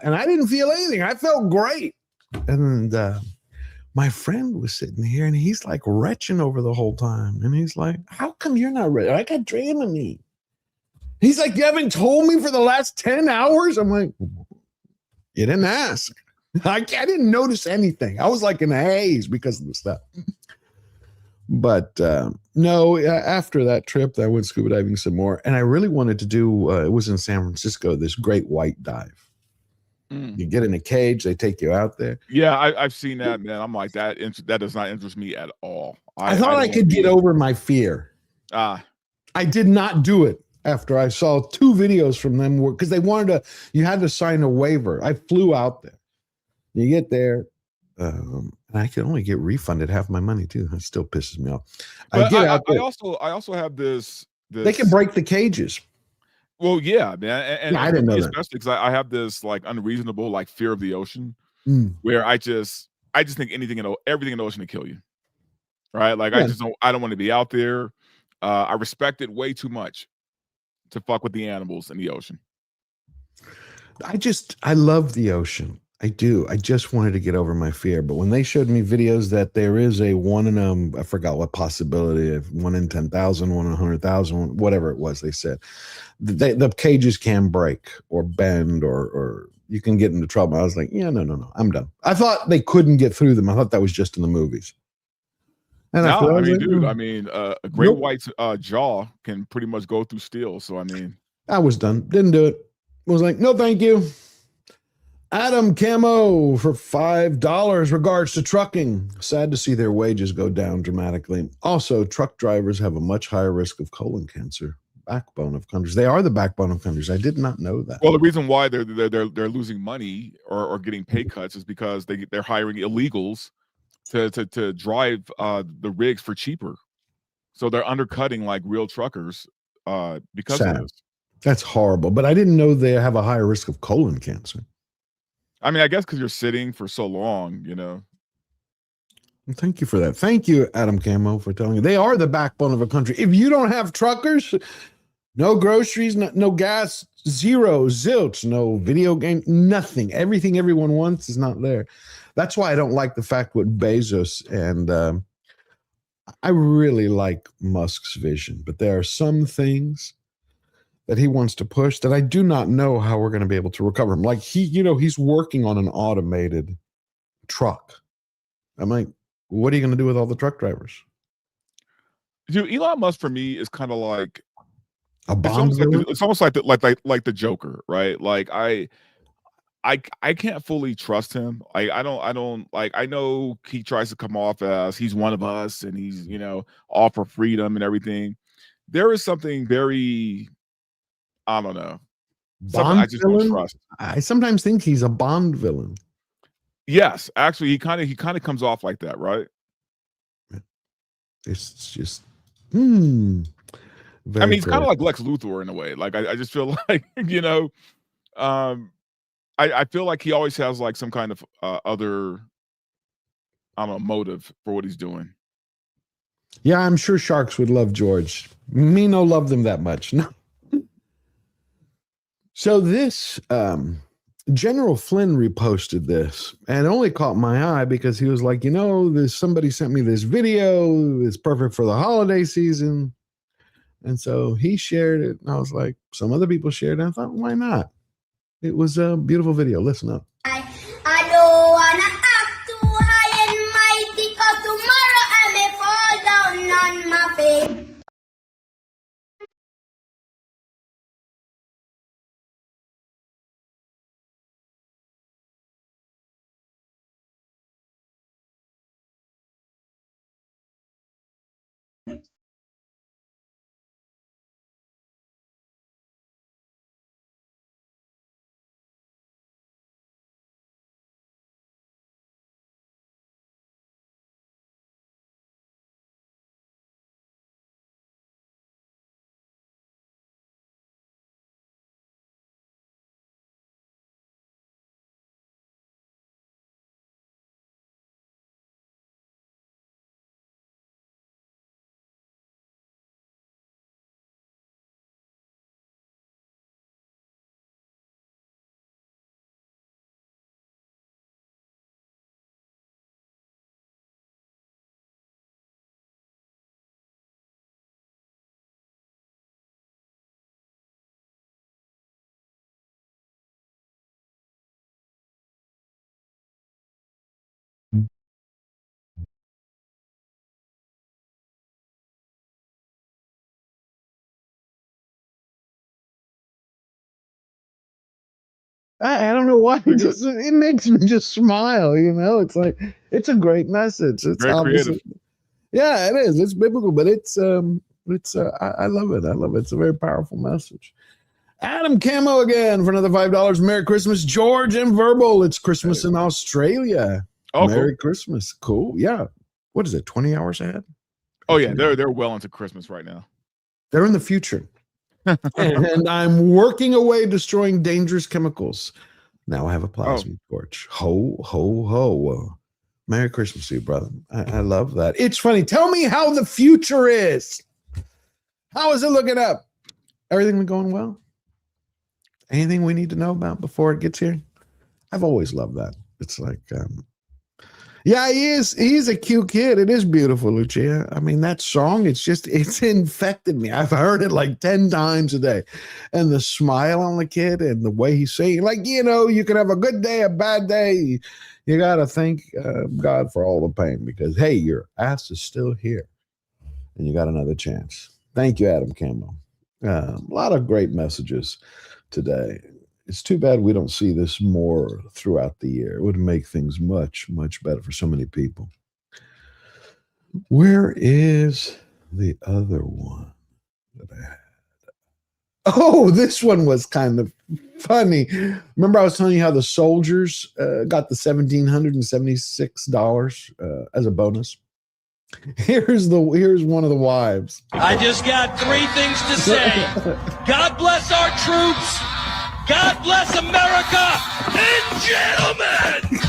And I didn't feel anything. I felt great. And my friend was sitting here and he's like retching over the whole time. And he's like, how come you're not ready? I got Dramamine. He's like, you haven't told me for the last 10 hours? I'm like, you didn't ask. I didn't notice anything. I was like in a haze because of the stuff. But no, after that trip, I went scuba diving some more. And I really wanted to do, it was in San Francisco, this great white dive. You get in a cage, they take you out there. Yeah, I've seen that, man. I'm like, that does not interest me at all. I thought I could get over my fear. I did not do it after I saw 2 videos from them because they wanted you had to sign a waiver. I flew out there. You get there, and I could only get refunded half my money too. That still pisses me off. But I also have this. They can break the cages. Well, yeah, man, and I didn't know that. Especially because I have this like unreasonable like fear of the ocean, where I just think everything in the ocean to kill you, right? Like I don't want to be out there. I respect it way too much to fuck with the animals in the ocean. I love the ocean. I do. I just wanted to get over my fear. But when they showed me videos that there is a 1 in I forgot what possibility of 1 in 10,000, 1 in 100,000, whatever it was, they said the cages can break or bend or you can get into trouble. I was like, yeah, no, I'm done. I thought they couldn't get through them. I thought that was just in the movies. And a great white's jaw can pretty much go through steel. So I was done. Didn't do it. Was like, no, thank you. Adam Camo for $5. Regards to trucking. Sad to see their wages go down dramatically. Also, truck drivers have a much higher risk of colon cancer. Backbone of countries. They are the backbone of countries. I did not know that. Well, the reason why they're losing money or getting pay cuts is because they're hiring illegals to drive the rigs for cheaper. So they're undercutting like real truckers because of this. That's horrible. But I didn't know they have a higher risk of colon cancer. I mean, I guess because you're sitting for so long, you know. Thank you for that. Thank you, Adam Camo, for telling me. They are the backbone of a country. If you don't have truckers, no groceries, no gas, zero, zilch, no video game, nothing. Everything everyone wants is not there. That's why I don't like the fact with Bezos. And I really like Musk's vision. But there are some things that he wants to push that I do not know how we're going to be able to recover him. Like he's working on an automated truck. I'm like, what are you going to do with all the truck drivers? Dude, Elon Musk for me is kind of like a Bond villain. It's almost like the Joker, right? Like I can't fully trust him. I don't like. I know he tries to come off as he's one of us and he's all for freedom and everything. There is something very, I don't know. Bond I just villain? don't trust. I sometimes think he's a Bond villain. Yes, actually, he kind of comes off like that, right? It's just, I mean, he's kind of like Lex Luthor in a way. Like, I just feel like, I feel like he always has like some kind of other, I don't know, motive for what he's doing. Yeah, I'm sure sharks would love George. Me no love them that much. No. So this General Flynn reposted this, and it only caught my eye because he was like, somebody sent me this video. It's perfect for the holiday season. And so he shared it. And I was like, some other people shared it. I thought, why not? It was a beautiful video. Listen up. I don't wanna act too high and mighty, 'cause tomorrow I may fall down on my face. I don't know why. It makes me just smile. It's like it's a great message. It's Very obviously, creative. yeah, it is. It's biblical, but I love it. I love it. It's a very powerful message. Adam Camo again for another $5. Merry Christmas, George and Verbal. It's Christmas in Australia. Oh, Merry cool. Christmas. Cool. Yeah. What is it? 20 hours ahead? Oh yeah, they're well into Christmas right now. They're in the future. And I'm working away destroying dangerous chemicals. Now I have a plasma torch. Ho, ho, ho. Merry Christmas to you, brother. I love that. It's funny. Tell me how the future is. How is it looking up? Everything going well? Anything we need to know about before it gets here? I've always loved that. It's like, yeah, he is. He's a cute kid. It is beautiful, Lucia. I mean, that song, it's infected me. I've heard it like 10 times a day. And the smile on the kid and the way he's saying, like, you can have a good day, a bad day. You got to thank God for all the pain because, hey, your ass is still here. And you got another chance. Thank you, Adam Camo. A lot of great messages today. It's too bad we don't see this more throughout the year. It would make things much, much better for so many people. Where is the other one that I had? Oh, this one was kind of funny. Remember I was telling you how the soldiers got the $1,776 as a bonus? Here's one of the wives. I just got 3 things to say. God bless our troops. God bless America. And gentlemen,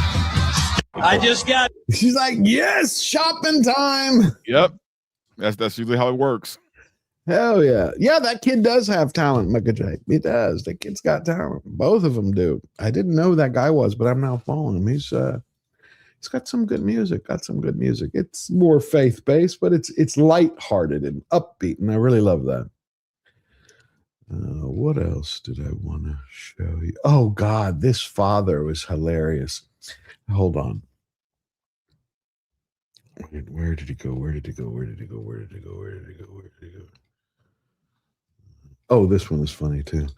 I just got. She's like, yes, shopping time. Yep. That's usually how it works. Hell yeah. Yeah, that kid does have talent, Micah J. He does. The kid's got talent. Both of them do. I didn't know who that guy was, but I'm now following him. He's got some good music. It's more faith-based, but it's lighthearted and upbeat, and I really love that. What else did I want to show you? Oh, God, this father was hilarious. Hold on. Where did he go? Oh, this one is funny, too.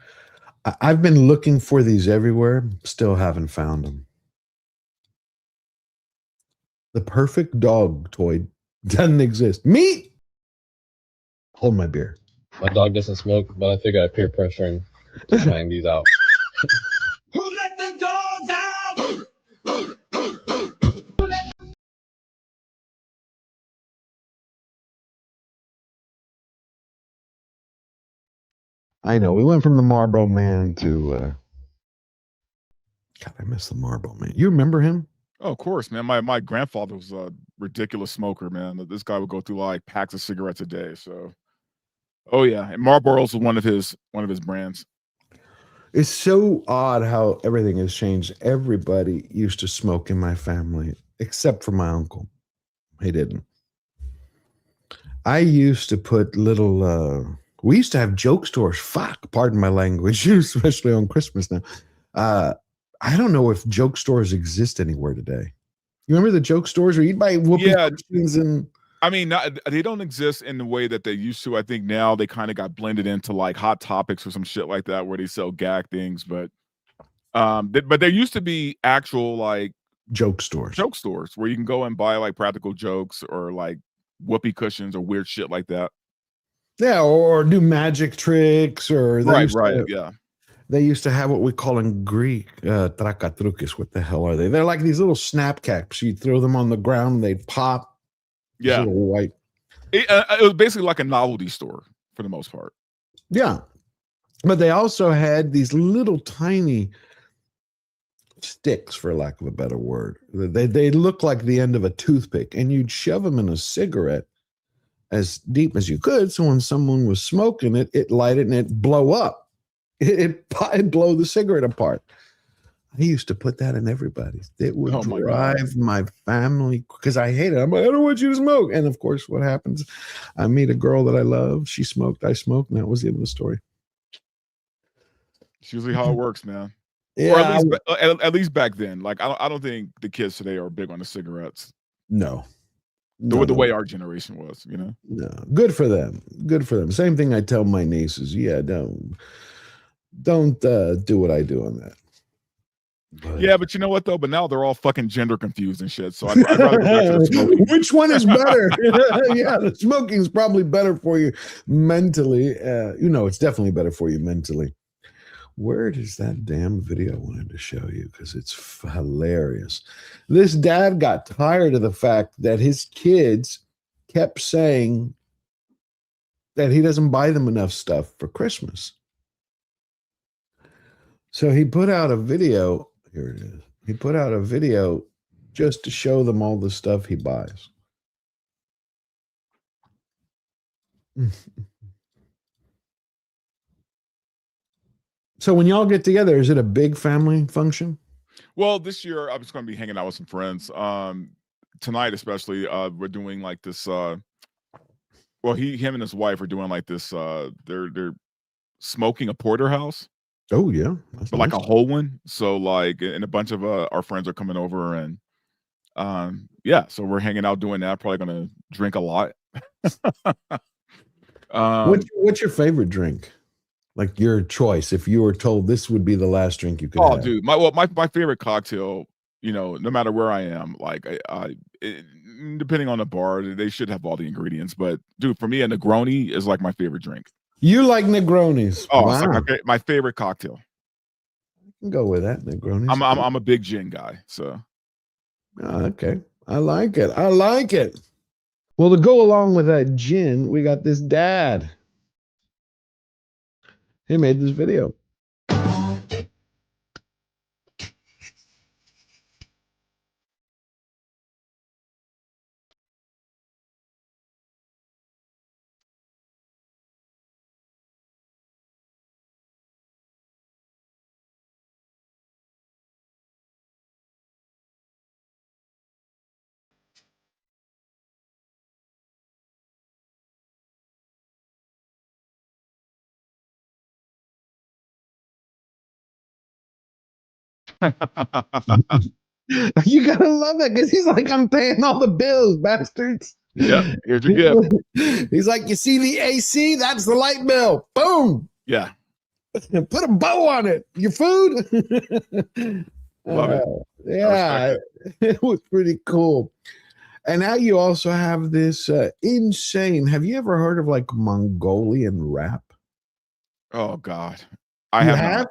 I've been looking for these everywhere. Still haven't found them. The perfect dog toy doesn't exist. Me? Hold my beer. My dog doesn't smoke, but I figure I peer pressuring to find these out. Who let the dogs out? I know. We went from the Marlboro Man to God, I miss the Marlboro Man. You remember him? Oh, of course, man. My grandfather was a ridiculous smoker, man. This guy would go through like packs of cigarettes a day. So, oh yeah, and Marlboro's one of his brands. It's so odd how everything has changed. Everybody used to smoke in my family, except for my uncle. He didn't. I used to put little. We used to have joke stores. Fuck, pardon my language, especially on Christmas now. I don't know if joke stores exist anywhere today. You remember the joke stores where you'd buy whoopee cushions and. I mean, they don't exist in the way that they used to. I think now they kind of got blended into like Hot Topics or some shit like that, where they sell gag things. But there used to be actual like joke stores where you can go and buy like practical jokes or like whoopee cushions or weird shit like that. Yeah, or do magic tricks or right, yeah. They used to have what we call in Greek trakatrukis. What the hell are they? They're like these little snap caps. You'd throw them on the ground and they'd pop. Yeah, little white. It was basically like a novelty store for the most part. Yeah, but they also had these little tiny sticks, for lack of a better word. They look like the end of a toothpick, and you'd shove them in a cigarette as deep as you could. So when someone was smoking it, it lighted and it'd blow up. It'd blow the cigarette apart. I used to put that in everybody's. It would drive my family because I hate it. I'm like, I don't want you to smoke. And of course, what happens? I meet a girl that I love. She smoked. I smoked. And that was the end of the story. It's usually how it works, man. Yeah, or at least back then. Like I don't think the kids today are big on the cigarettes. No. The way our generation was, you know. No, good for them. Good for them. Same thing I tell my nieces. Yeah, don't do what I do on that. Yeah, but you know what though? But now they're all fucking gender confused and shit. So I'd rather go back to the smoking. Which one is better? Yeah, the smoking is probably better for you mentally. It's definitely better for you mentally. Where is that damn video I wanted to show you? Because it's hilarious. This dad got tired of the fact that his kids kept saying that he doesn't buy them enough stuff for Christmas. So he put out a video. Here it is. He put out a video just to show them all the stuff he buys. So when y'all get together, is it a big family function? Well, this year I'm just going to be hanging out with some friends. Tonight, especially, we're doing like this. Him and his wife are doing like this. They're smoking a porterhouse. Oh yeah, but like a whole one. So like, and a bunch of our friends are coming over, and so we're hanging out doing that. Probably gonna drink a lot. What's your favorite drink? Like your choice, if you were told this would be the last drink you could have. Dude, my favorite cocktail, no matter where I am, like depending on the bar, they should have all the ingredients. But dude, for me, a Negroni is like my favorite drink. You like Negronis? Oh, wow. It's like my favorite cocktail. I can go with that. Negronis. I'm a big gin guy, so. Oh, okay, I like it. I like it. Well, to go along with that gin, we got this dad. He made this video. You gotta love it because he's like, I'm paying all the bills, bastards. Yeah, here's your gift. He's like, you see the AC? That's the light bill. Boom. Yeah. Put a bow on it. Your food. Love it. Yeah, it was pretty cool. And now you also have this insane. Have you ever heard of like Mongolian rap? Oh God, I have.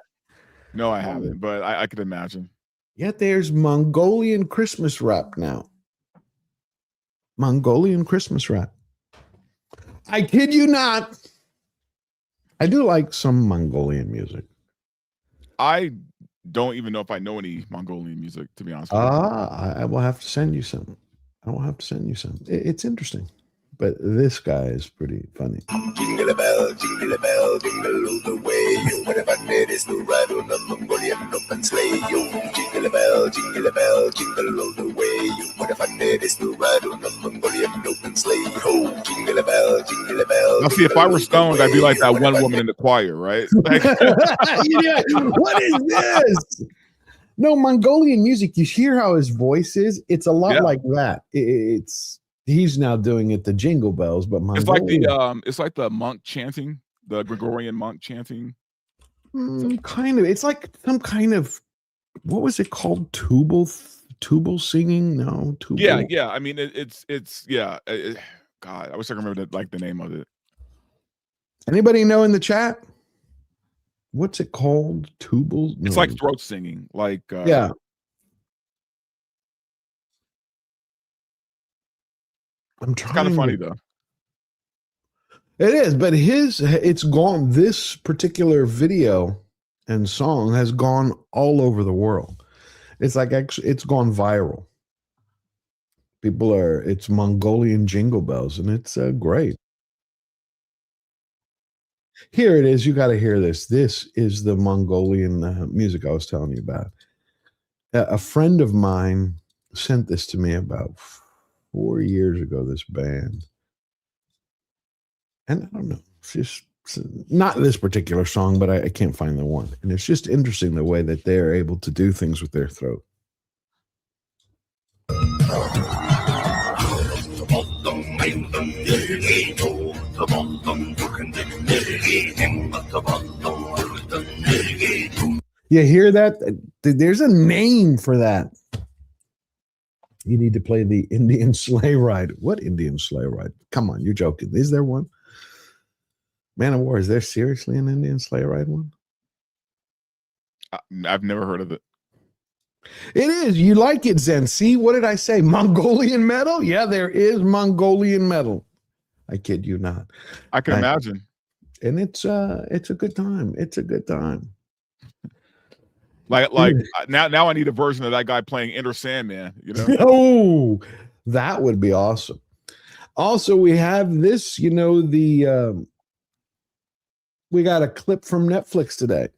No, I haven't, but I could imagine. Yet there's Mongolian Christmas rap now. Mongolian Christmas rap. I kid you not. I do like some Mongolian music. I don't even know if I know any Mongolian music, to be honest with you. I will have to send you some. I will have to send you some. It's interesting. But this guy is pretty funny. Jingle a bell, jingle all the way. You what if I made this new ride on the Mongolian open sleigh? You jingle a bell, jingle all the way. You what if I made this new ride on the Mongolian open sleigh? Oh, jingle a bell, jingle a bell. Now, see, if I were stoned, I'd be like that one woman in the choir, right? Like, yeah, what is this? No, Mongolian music, you hear how his voice is? It's a lot like that. He's now doing it the jingle bells, but Mongolian, it's like the monk chanting, the Gregorian monk chanting. Kind of. It's like some kind of, what was it called? Tubal singing? No, tubal. Yeah. I mean, it's God, I wish I could remember the name of it. Anybody know in the chat? What's it called? Tubal? No. It's like throat singing. Like yeah. I'm trying. It's kind of funny though. It is, but it's gone. This particular video and song has gone all over the world. It's like it's gone viral. It's Mongolian jingle bells, and it's great. Here it is. You got to hear this. This is the Mongolian music I was telling you about. A friend of mine sent this to me about 4 years ago, this band. And I don't know, it's just not this particular song, but I can't find the one. And it's just interesting the way that they're able to do things with their throat. You hear that? There's a name for that. You need to play the Indian sleigh ride. What Indian sleigh ride? Come on, you're joking. Is there one? Man of War, is there seriously an Indian sleigh ride one? I've never heard of it. It is. You like it, Zen. See, what did I say? Mongolian metal? Yeah, there is Mongolian metal. I kid you not. I can imagine. And it's a good time. It's a good time. Like now I need a version of that guy playing Enter Sandman, you know? Oh, that would be awesome. Also, we have this, we got a clip from Netflix today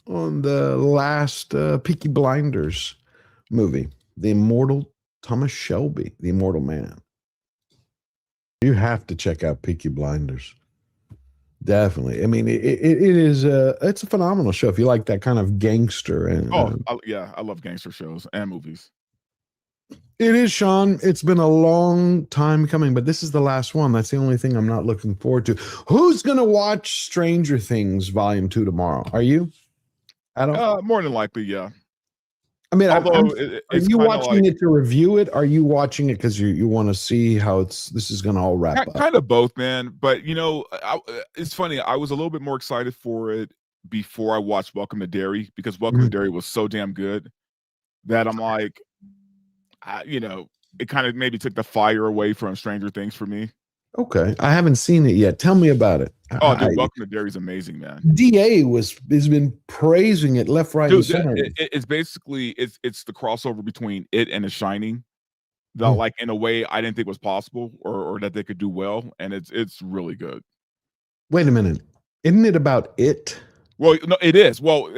on the last Peaky Blinders movie, The Immortal Thomas Shelby, The Immortal Man. You have to check out Peaky Blinders. Definitely. I mean, it is it's a phenomenal show if you like that kind of gangster. And I love gangster shows and movies. It is, Sean. It's been a long time coming, but this is the last one. That's the only thing I'm not looking forward to. Who's going to watch Stranger Things Volume 2 tomorrow? Are you? I don't. More than likely, yeah. I mean, are you watching it to review it? Are you watching it because you want to see how this is going to all wrap up? Kind of both, man. But it's funny. I was a little bit more excited for it before I watched Welcome to Derry because Welcome to Derry was so damn good that I'm like, it kind of maybe took the fire away from Stranger Things for me. Okay, I haven't seen it yet. Tell me about it. Oh, dude, Welcome to Derry is amazing, man. DA has been praising it left, right, and center. It's basically it's the crossover between it and The Shining that, like, in a way I didn't think was possible or that they could do well, and it's really good. Wait a minute, isn't it about it? Well, no, it is. Well,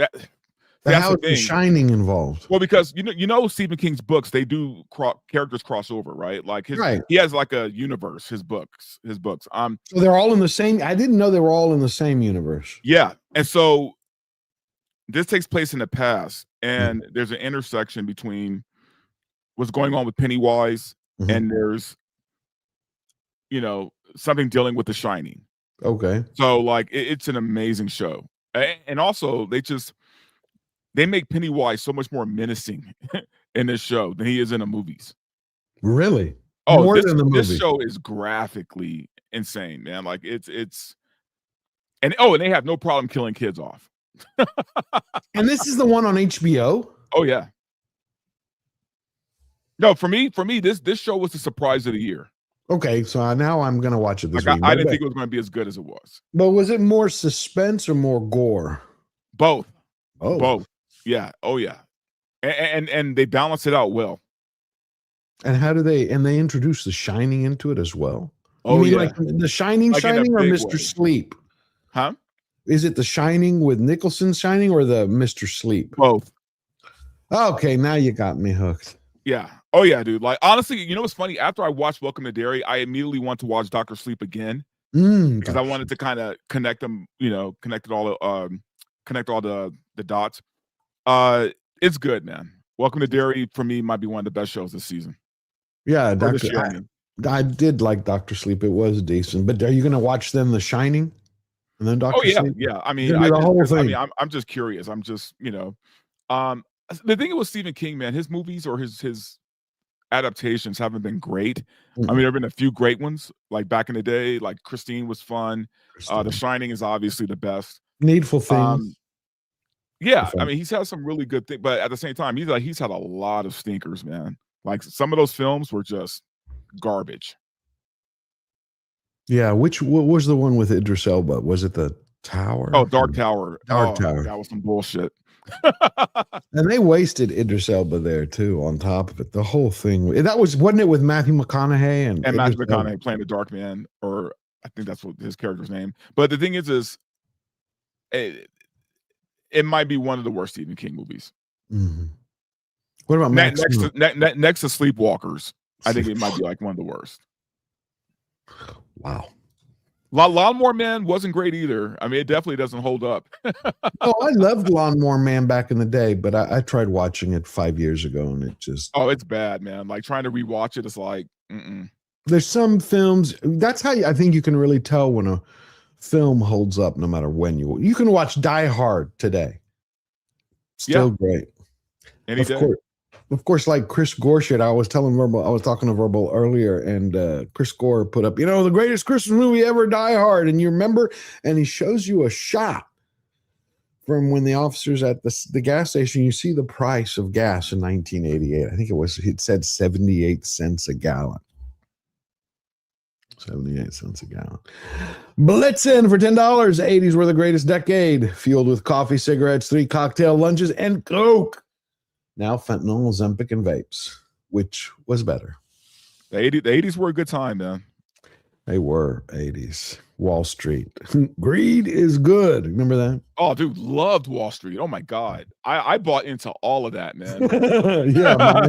how is The Shining involved? Well, because Stephen King's books, they do characters cross over, right? Like he has like a universe. His books. So they're all in the same. I didn't know they were all in the same universe. Yeah, and so this takes place in the past, and there's an intersection between what's going on with Pennywise, and there's something dealing with The Shining. Okay. So like it's an amazing show, and also they make Pennywise so much more menacing in this show than he is in the movies. Really? Oh, more than the movie. This show is graphically insane, man. Like and they have no problem killing kids off. And this is the one on HBO? Oh yeah. No, for me, this show was the surprise of the year. Okay, so now I'm gonna watch it this week. I didn't think it was going to be as good as it was. But was it more suspense or more gore? Both. Oh, both. Yeah. Oh yeah. And they balance it out well. And how do they introduce The Shining into it as well? Oh, you mean yeah. like The Shining Like in a or big Mr. way. Sleep? Huh? Is it The Shining with Nicholson Shining or the Mr. Sleep? Both. Okay, now you got me hooked. Yeah. Oh yeah, dude. Like honestly, what's funny? After I watched Welcome to Derry, I immediately want to watch Dr. Sleep again because I wanted to kind of connect them. Connect all the dots. It's good, man. Welcome to Derry for me might be one of the best shows this season. Yeah, I did like Dr. Sleep. It was decent. But are you going to watch then The Shining and then Dr. Sleep? Yeah. I mean, the whole thing. I'm just curious. I'm just, the thing with Stephen King, man, his movies or his adaptations haven't been great. I mean, there have been a few great ones, like back in the day, like Christine was fun. The Shining is obviously the best. Needful Things. Yeah, I mean, he's had some really good things, but at the same time, he's had a lot of stinkers, man. Like some of those films were just garbage. Yeah, what was the one with Idris Elba? Was it The Tower? Oh, Dark Tower. Dark Tower. That was some bullshit. And they wasted Idris Elba there too. On top of it, the whole thing wasn't it with Matthew McConaughey and Matthew McConaughey playing the Dark Man, or I think that's what his character's name. But the thing is it might be one of the worst Stephen King movies. Mm-hmm. What about next to Sleepwalkers? I think it might be like one of the worst. Wow. Lawnmower Man wasn't great either. I mean, it definitely doesn't hold up. Oh, I loved Lawnmower Man back in the day, but I tried watching it 5 years ago, and it just... Oh, it's bad, man. Like, trying to rewatch it is like, There's some films... That's how I think you can really tell when a film holds up no matter when you can watch Die Hard today. Still great. Any day. Of course, like Chris Gore shit. I was talking to Verbal earlier, and Chris Gore put up, the greatest Christmas movie ever, Die Hard. And you remember, and he shows you a shot from when the officers at the gas station, you see the price of gas in 1988. I think it said 78 cents a gallon. 78 cents a gallon. Blitzen for $10. 80s were the greatest decade, fueled with coffee, cigarettes, 3 cocktail lunches, and Coke. Now fentanyl, Ozempic, and vapes. Which was better? The 80s were a good time, man. They were 80s. Wall Street. Greed is good. Remember that? Oh, dude, loved Wall Street. Oh my God. I bought into all of that, man. Yeah,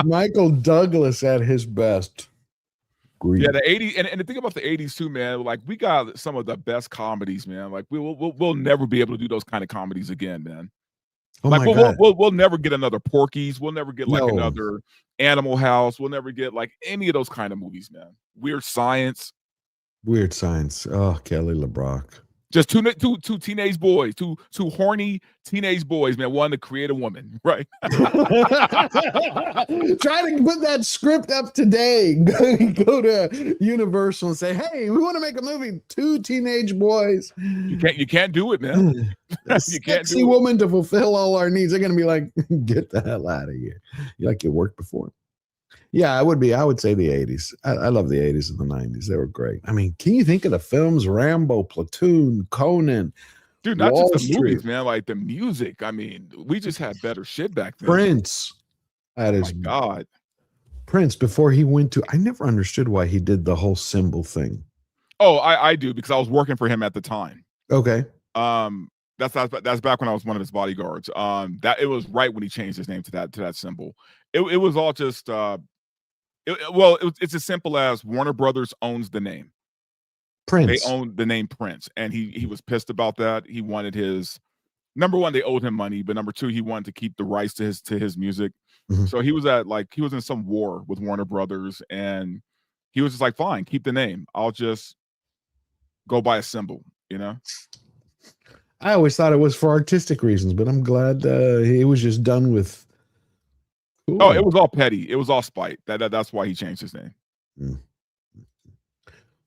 Michael Douglas at his best. Greed. Yeah, the 80s, and the thing about the 80s too, man, like we got some of the best comedies, man. Like we'll never be able to do those kind of comedies again, man. Oh like my God. We'll never get another Porky's. We'll never get like another Animal House. We'll never get like any of those kind of movies, man. Weird Science. Oh, Kelly LeBrock. Just two teenage boys, two horny teenage boys, man, wanting to create a woman, right? Try to put that script up today. Go to Universal and say, "Hey, we want to make a movie. 2 teenage boys." You can't do it, man. You can't do woman to fulfill all our needs. They're gonna be like, "Get the hell out of here." You worked before. Yeah, I would say the 80s. I love the 80s and the 90s. They were great. I mean, can you think of the films? Rambo, Platoon, Conan. Dude, not Wall just the Street. movies, man. Like the music. I mean, we just had better shit back then. Prince. Oh my God. Prince, before he went to, I never understood why he did the whole symbol thing. Oh, I do, because I was working for him at the time. Okay. That's back when I was one of his bodyguards. That it was right when he changed his name to that symbol. It was all just it's as simple as Warner Brothers owns the name. Prince. They own the name Prince, and he was pissed about that. He wanted his number one, they owed him money, but number two, he wanted to keep the rights to his music. Mm-hmm. So he was in some war with Warner Brothers, and he was just like, fine, keep the name. I'll just go by a symbol, I always thought it was for artistic reasons, but I'm glad he was just done with. Cool. Oh, it was all petty. It was all spite. That's why he changed his name.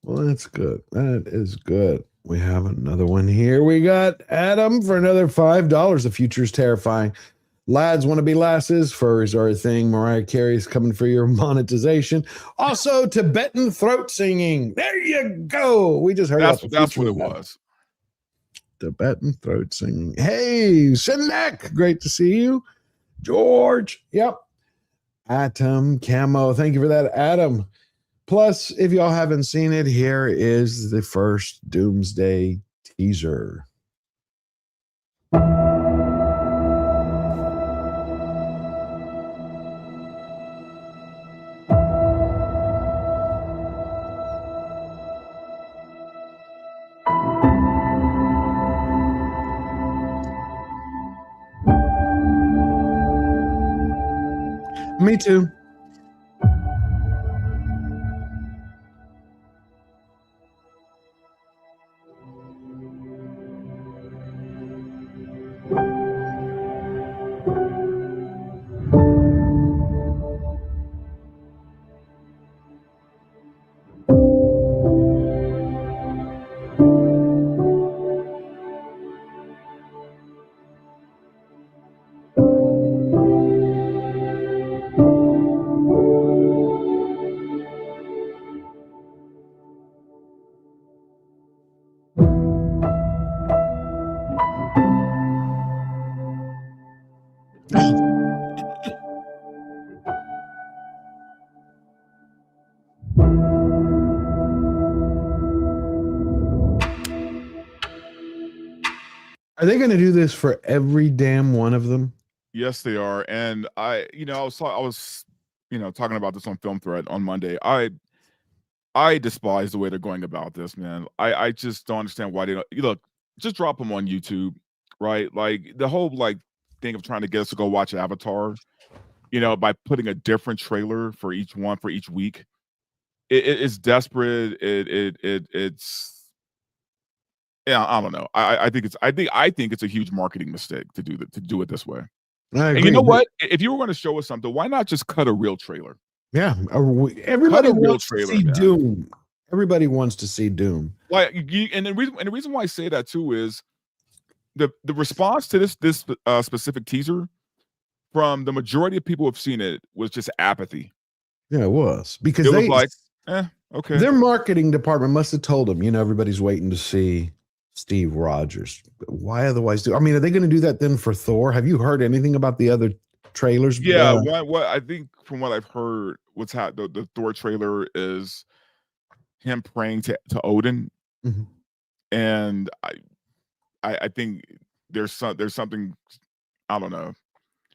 Well, that's good. That is good. We have another one here. We got Adam for another $5. The future is terrifying. Lads want to be lasses. Furs are a thing. Mariah Carey's coming for your monetization. Also, Tibetan throat singing. There you go. We just heard that's what it was. Tibetan throat singing. Hey, Sinek. Great to see you. George. Yep. Atom Camo. Thank you for that, Adam. Plus, if y'all haven't seen it, here is the first Doomsday teaser. Me too. Are they going to do this for every damn one of them? Yes, they are. And I was talking about this on Film Thread on Monday. I despise the way they're going about this, man. I just don't understand why they don't. Look, just drop them on YouTube, right? Like the whole thing of trying to get us to go watch Avatar, by putting a different trailer for each week. It's desperate. It's Yeah, I don't know. I think it's a huge marketing mistake to do it this way. I agree. And you know what? If you were going to show us something, why not just cut a real trailer? Yeah, everybody Cut a real wants trailer, to see man. Doom. Everybody wants to see Doom. Like, and the reason why I say that too is the response to this specific teaser from the majority of people who've seen it was just apathy. Yeah, it was because it was like, okay. Their marketing department must have told them, everybody's waiting to see Steve Rogers. Why otherwise do? I mean, are they going to do that then for Thor? Have you heard anything about the other trailers? Yeah, what I think from what I've heard, the Thor trailer is him praying to Odin, and I think there's something, I don't know.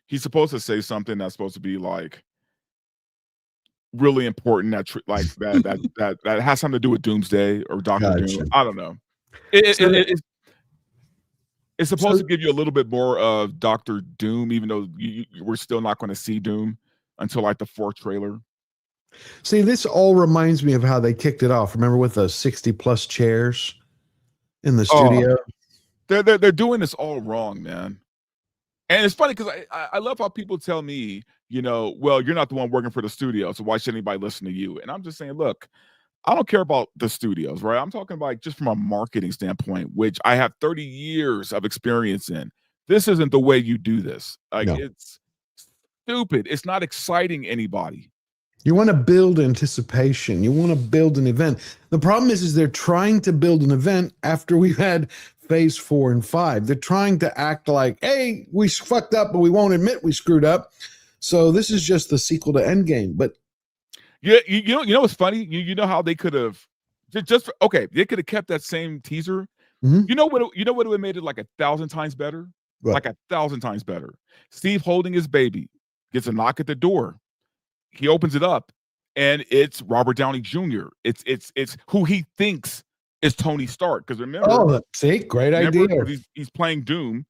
He's supposed to say something that's supposed to be like really important that has something to do with Doomsday or Doctor Doom. I don't know. It's supposed to give you a little bit more of Doctor Doom, even though we're still not going to see Doom until like the 4th trailer. See, this all reminds me of how they kicked it off. Remember with the 60+ chairs in the studio? They're doing this all wrong, man. And it's funny because I love how people tell me, well, you're not the one working for the studio, so why should anybody listen to you? And I'm just saying, look, I don't care about the studios, right? I'm talking about just from a marketing standpoint, which I have 30 years of experience in. This isn't the way you do this. It's stupid. It's not exciting anybody. You want to build anticipation. You want to build an event. The problem is they're trying to build an event after we've had phase 4 and 5. They're trying to act like, hey, we fucked up, but we won't admit we screwed up. So this is just the sequel to Endgame. But yeah, you know what's funny? You know how they could have they could have kept that same teaser. You know what would have made it like 1,000 times better? What? Like 1,000 times better. Steve holding his baby gets a knock at the door. He opens it up, and it's Robert Downey Jr. It's who he thinks is Tony Stark. Because remember, great idea. He's playing Doom,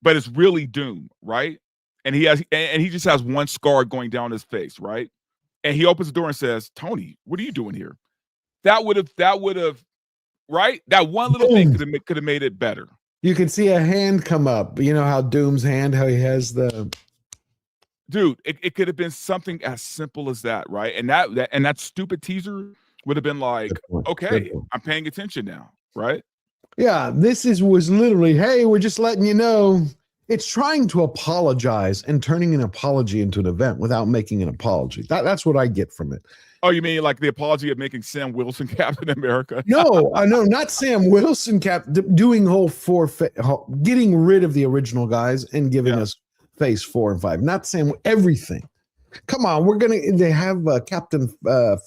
but it's really Doom, right? And he just has one scar going down his face, right? And he opens the door and says, "Tony, what are you doing here?" That would have, right? That one little thing could have made it better. You can see a hand come up. You know how Doom's hand, how he has the. Dude, it could have been something as simple as that, right? And that stupid teaser would have been like, okay, I'm paying attention now, right? Yeah, this was literally, hey, we're just letting you know. It's trying to apologize and turning an apology into an event without making an apology. That's what I get from it. Oh, you mean like the apology of making Sam Wilson Captain America? No, not Sam Wilson doing getting rid of the original guys and giving us phase 4 and 5. Not Sam, everything. Come on, they have Captain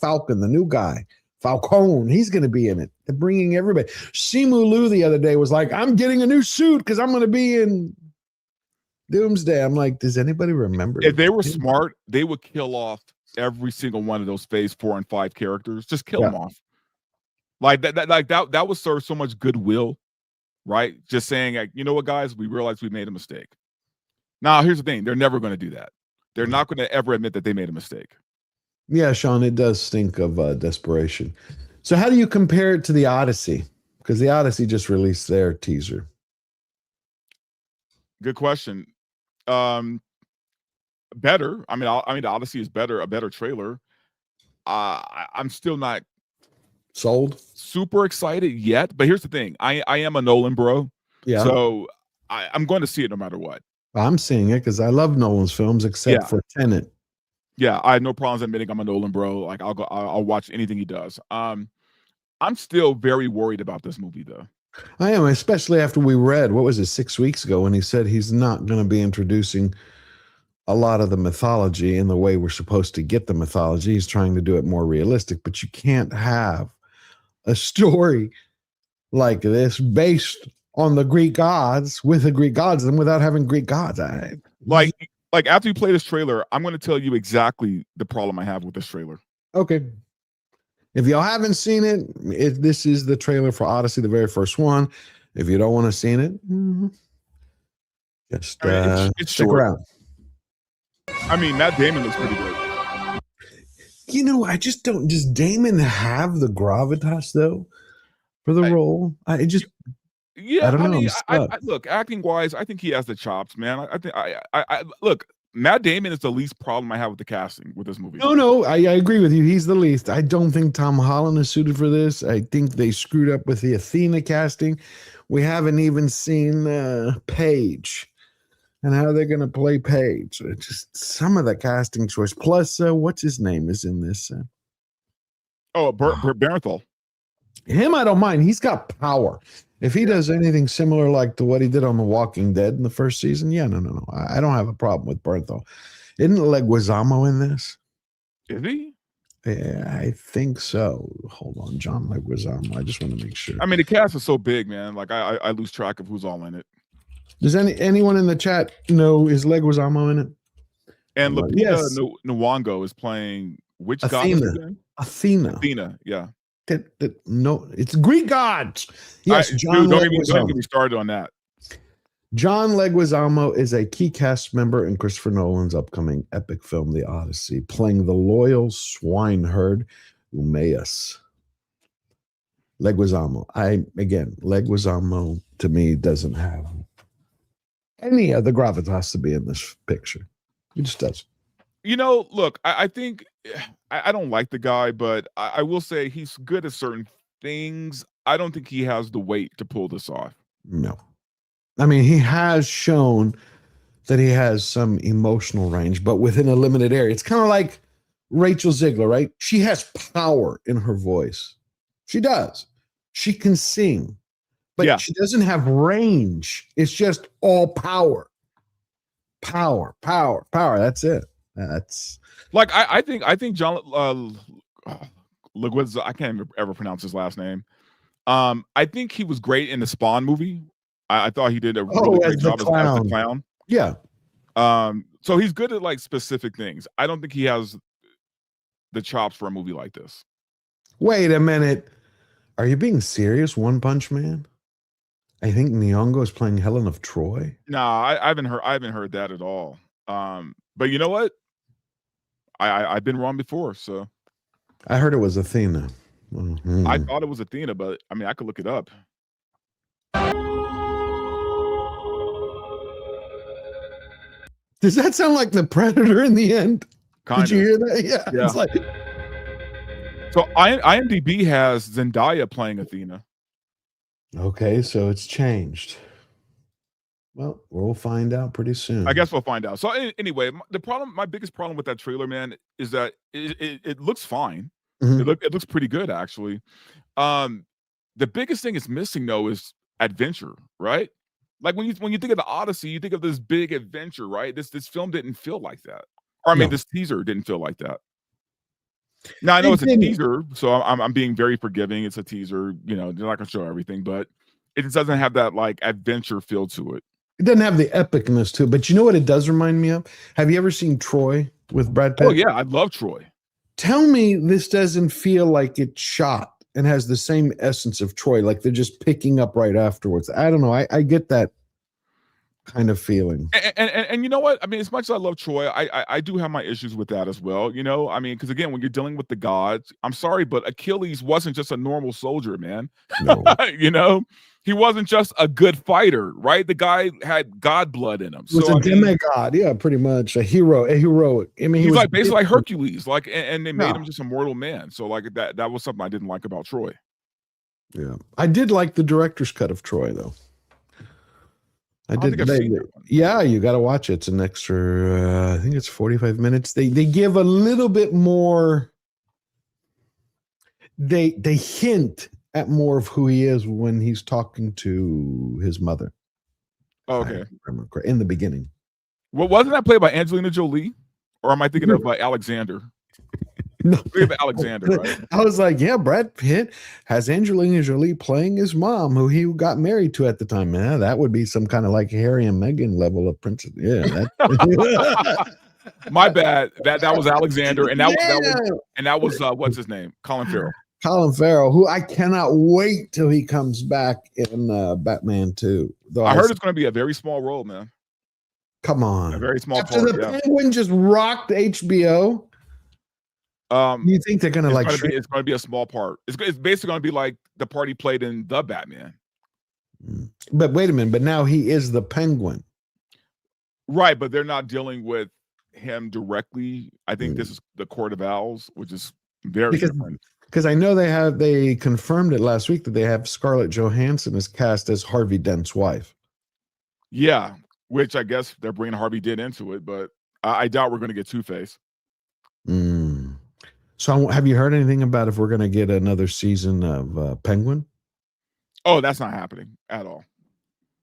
Falcon, the new guy. Falcone, he's going to be in it. They're bringing everybody. Simu Liu the other day was like, I'm getting a new suit because I'm going to be in Doomsday. I'm like, does anybody remember? If they were smart, they would kill off every single one of those phase 4 and 5 characters. Just kill them off. Like that would serve so much goodwill, right? Just saying, like, you know what, guys, we realized we made a mistake. Now, here's the thing. They're never going to do that. They're not going to ever admit that they made a mistake. Yeah, Sean, it does stink of desperation. So how do you compare it to the Odyssey? Because the Odyssey just released their teaser. Good question. Better. I mean, the Odyssey is better, a better trailer. I'm still not sold, super excited yet. But here's the thing. I am a Nolan bro. Yeah. So I'm going to see it no matter what. I'm seeing it because I love Nolan's films, except for Tenet. Yeah, I have no problems admitting I'm a Nolan bro. Like I'll watch anything he does. I'm still very worried about this movie though. I am, especially after we read, what was it, 6 weeks ago, when he said he's not going to be introducing a lot of the mythology in the way we're supposed to get the mythology. He's trying to do it more realistic, but you can't have a story like this based on the Greek gods with the Greek gods and without having Greek gods. Like after you play this trailer, I'm going to tell you exactly the problem I have with this trailer. Okay. If y'all haven't seen it, this is the trailer for Odyssey, the very first one. If you don't want to see it, just it's stick short. around. I mean, Matt Damon looks pretty good. You know, I just don't. Does Damon have the gravitas though for the role? Yeah, I don't I know. I'm mean, stuck. look, acting wise, I think he has the chops, man. I think I look. Matt Damon is the least problem I have with the casting with this movie. No, I agree with you. He's the least. I don't think Tom Holland is suited for this. I think they screwed up with the Athena casting. We haven't even seen Paige and how they're going to play Paige. Just some of the casting choice. Plus, what's his name is in this? Bernthal. Him, I don't mind. He's got power. If he does anything similar like to what he did on The Walking Dead in the first season, no. I don't have a problem with Bernthal. Isn't Leguizamo in this? Is he? Yeah, I think so. Hold on, John Leguizamo. I just want to make sure. I mean, the cast is so big, man. Like I lose track of who's all in it. Does anyone in the chat know is Leguizamo in it? And Lupita Yes. Nyong'o is playing which Athena. goddess again? Athena, yeah. No, it's Greek gods. Yes, John Don't even Leguizamo. get me started on that. John Leguizamo is a key cast member in Christopher Nolan's upcoming epic film, The Odyssey, playing the loyal swineherd Eumaeus. Leguizamo. Leguizamo to me doesn't have any of the gravitas to be in this picture. He just does. You know, look, I think I don't like the guy, but I will say he's good at certain things. I don't think he has the weight to pull this off. No. I mean, he has shown that he has some emotional range, but within a limited area. It's kind of like Rachel Ziegler, right? She has power in her voice. She does. She can sing, but she doesn't have range. It's just all power. Power. That's it. That's like I think John Leguizamo, I can't ever pronounce his last name. I think he was great in the Spawn movie. I thought he did a really great job as the clown. Yeah. So he's good at like specific things. I don't think he has the chops for a movie like this. Wait a minute. Are you being serious? One Punch Man? I think Nyong'o is playing Helen of Troy. No, I haven't heard that at all. But you know what? I've been wrong before, so I heard it was Athena. Mm-hmm. I thought it was Athena, but I mean I could look it up. Does that sound like the Predator in the end? Kinda. Did you hear that? Yeah. It's like So IMDb has Zendaya playing Athena. okay, so it's changed. Well, we'll find out pretty soon. I guess we'll find out. So anyway, my biggest problem with that trailer, man, is that it looks fine. Mhm. It looks pretty good, actually. The biggest thing it's missing though is adventure, right? Like when you think of the Odyssey, you think of this big adventure, right? This film didn't feel like that. Or I mean, this teaser didn't feel like that. Now I know it's a teaser, so I'm being very forgiving. It's a teaser, you know, they're not gonna show everything, but it just doesn't have that like adventure feel to it. It doesn't have the epicness to it, but you know what it does remind me of? Have you ever seen Troy with Brad Pitt? Oh yeah, I love Troy. Tell me this doesn't feel like it's shot and has the same essence of Troy, like they're just picking up right afterwards. I don't know. I get that kind of feeling. And you know what? I mean, as much as I love Troy, I do have my issues with that as well. You know, I mean, because again, when you're dealing with the gods, I'm sorry, but Achilles wasn't just a normal soldier, man. No. You know, he wasn't just a good fighter, right? The guy had god blood in him. He was a demigod, yeah, pretty much a heroic. I mean, he's was like basically like Hercules, like, and they made him just a mortal man. So like that was something I didn't like about Troy. Yeah, I did like the director's cut of Troy, though. I did. Yeah, you got to watch it. It's an extra. I think it's 45 minutes. They give a little bit more. They hint at more of who he is when he's talking to his mother. Oh, okay. In the beginning. Well, wasn't that played by Angelina Jolie, or am I thinking of Alexander? No, Alexander. Right? I was like, yeah, Brad Pitt has Angelina Jolie playing his mom, who he got married to at the time. Man, that would be some kind of like Harry and Meghan level of princess. Yeah, my bad. That was Alexander, and that was what's his name? Colin Farrell. Colin Farrell, who I cannot wait till he comes back in Batman 2. Though I heard it's going to be a very small role, man. Come on, a very small after part. The Penguin just rocked HBO. You think they're going to like? It's going to be a small part. It's basically going to be like the part he played in The Batman. But wait a minute. But now he is the Penguin. Right, but they're not dealing with him directly. I think this is the Court of Owls, which is very different. Because I know they confirmed it last week that they have Scarlett Johansson as cast as Harvey Dent's wife. Yeah, which I guess they're bringing Harvey Dent into it, but I doubt we're going to get Two-Face. So have you heard anything about if we're going to get another season of Penguin? Oh, that's not happening at all.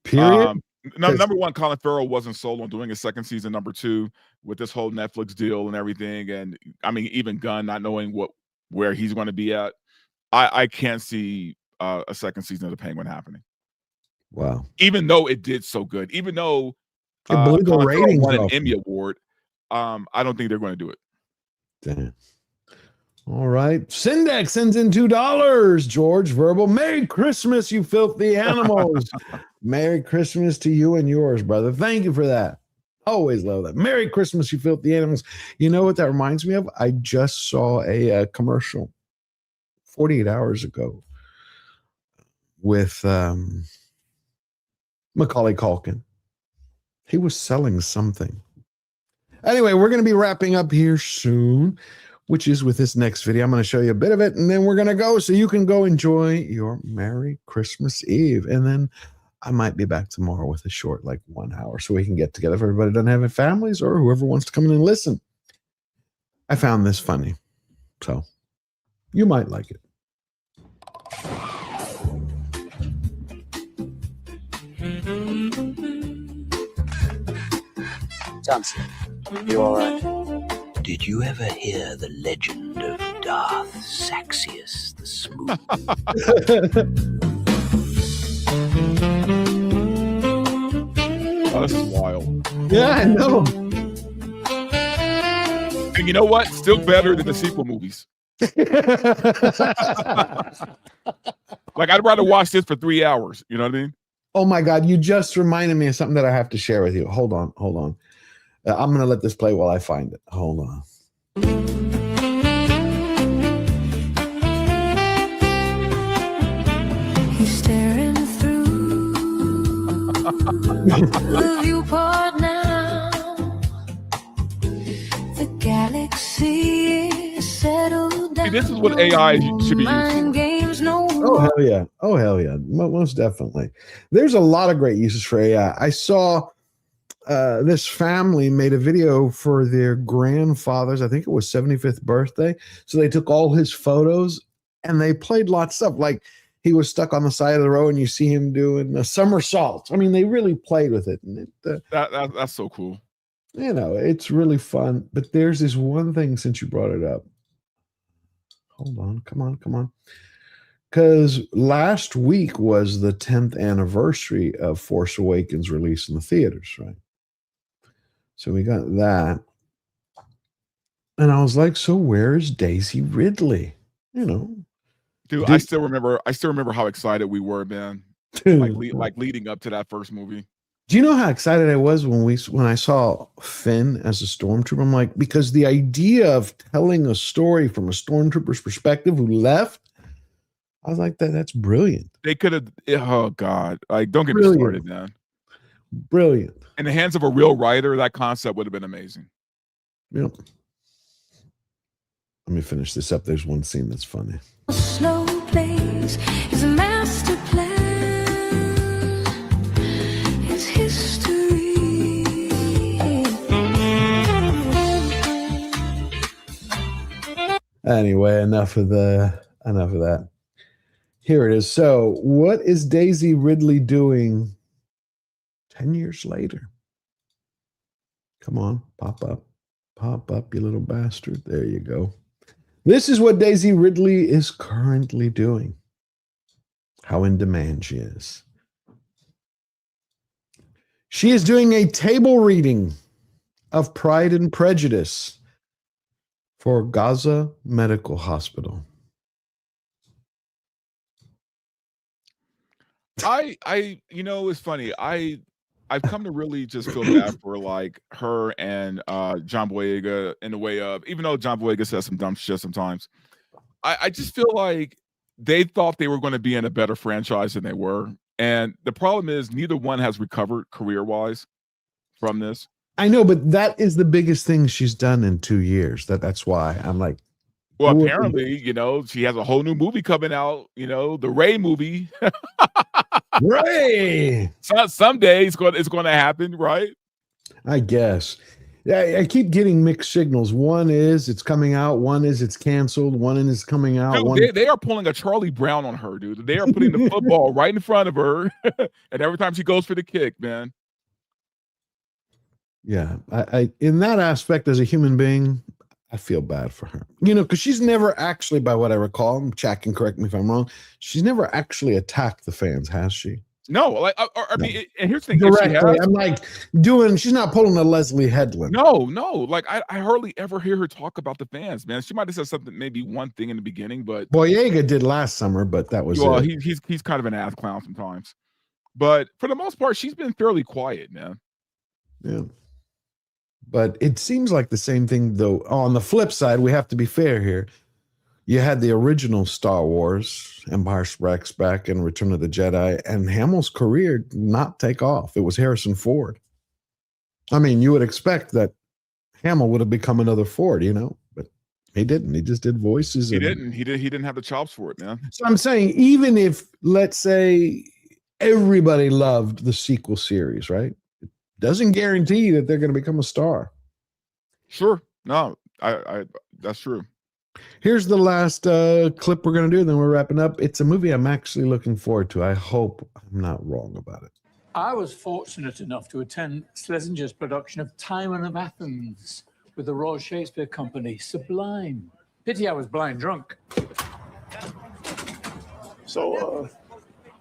Period? Number one, Colin Farrell wasn't sold on doing a second season. Number two, with this whole Netflix deal and everything, and I mean, even Gunn not knowing where he's going to be at, I can't see a second season of the Penguin happening. Wow! Even though it did so good, even though it blew the ratings won an off. Emmy award, I don't think they're going to do it. Damn. All right. Syndex sends in $2. George Verbal. Merry Christmas, you filthy animals. Merry Christmas to you and yours, brother. Thank you for that. Always love that. Merry Christmas, you filthy animals. You know what that reminds me of? I just saw a commercial 48 hours ago with Macaulay Culkin. He was selling something. Anyway, we're going to be wrapping up here soon, which is with this next video. I'm going to show you a bit of it, and then we're going to go so you can go enjoy your Merry Christmas Eve. And then I might be back tomorrow with a short, like 1 hour, so we can get together if everybody doesn't have families or whoever wants to come in and listen. I found this funny, so you might like it. Johnson, you all right? Did you ever hear the legend of Darth Saxius the Smooth? Oh, this is wild. Yeah, I know. And you know what? Still better than the sequel movies. Like, I'd rather watch this for 3 hours. You know what I mean? Oh my God, you just reminded me of something that I have to share with you. Hold on. I'm going to let this play while I find it. Hold on. He's staring through the viewport now. The galaxy is settled down. See, this is what AI should be Mind games, no Oh, hell yeah. Oh, hell yeah. Most definitely. There's a lot of great uses for AI. I saw this family made a video for their grandfather's, I think it was 75th birthday. So they took all his photos and they played lots of stuff. Like he was stuck on the side of the road and you see him doing a somersault. I mean, they really played with it. And that's so cool. You know, it's really fun. But there's this one thing since you brought it up. Hold on. Come on. Because last week was the 10th anniversary of Force Awakens release in the theaters, right? So we got that. And I was like, so where is Daisy Ridley? You know. Dude, I still remember how excited we were, man. Like leading up to that first movie. Do you know how excited I was when I saw Finn as a stormtrooper? I'm like, because the idea of telling a story from a stormtrooper's perspective who left, I was like, that's brilliant. They could have, oh God, like don't get me started, man. Brilliant. In the hands of a real writer, that concept would have been amazing. Yep. Let me finish this up. There's one scene that's funny. Snow plays is a master plan. It's history. Anyway, enough of that. Here it is. So, what is Daisy Ridley doing 10 years later? Come on, pop up, you little bastard. There you go. This is what Daisy Ridley is currently doing. How in demand she is. She is doing a table reading of Pride and Prejudice for Gaza Medical Hospital. You know, it's funny. I've come to really just feel bad for like her and John Boyega in the way of, even though John Boyega says some dumb shit sometimes, I just feel like they thought they were going to be in a better franchise than they were. And the problem is neither one has recovered career-wise from this. I know, but that is the biggest thing she's done in 2 years. That's why I'm like, well, apparently, she has a whole new movie coming out, the Ray movie. Ray. Someday it's going to happen, right? I guess. I keep getting mixed signals. One is it's coming out. One is it's canceled. One is coming out. Dude, they are pulling a Charlie Brown on her, dude. They are putting the football right in front of her, and every time she goes for the kick, man. Yeah, I in that aspect, as a human being, I feel bad for her. Because she's never actually, by what I recall, Jack can correct me if I'm wrong, she's never actually attacked the fans, has she? No, like I mean, and here's the thing. Directly, I'm like she's not pulling a Leslie Headland. No, like I hardly ever hear her talk about the fans, man. She might have said something, maybe one thing in the beginning, but Boyega did last summer, but that was it. He's kind of an ass clown sometimes, but for the most part, she's been fairly quiet, man. Yeah. But it seems like the same thing, though. On the flip side, we have to be fair here. You had the original Star Wars, Empire Strikes Back and Return of the Jedi, and Hamill's career did not take off. It was Harrison Ford. I mean, you would expect that Hamill would have become another Ford, but he didn't. He just did voices. He didn't have the chops for it, man. So I'm saying, even if, let's say, everybody loved the sequel series, right? Doesn't guarantee that they're going to become a star. Sure. No, I that's true. Here's the last clip we're going to do, then we're wrapping up. It's a movie I'm actually looking forward to. I hope I'm not wrong about it. I was fortunate enough to attend Schlesinger's production of Timon of Athens with the Royal Shakespeare Company. Sublime. Pity I was blind drunk. So,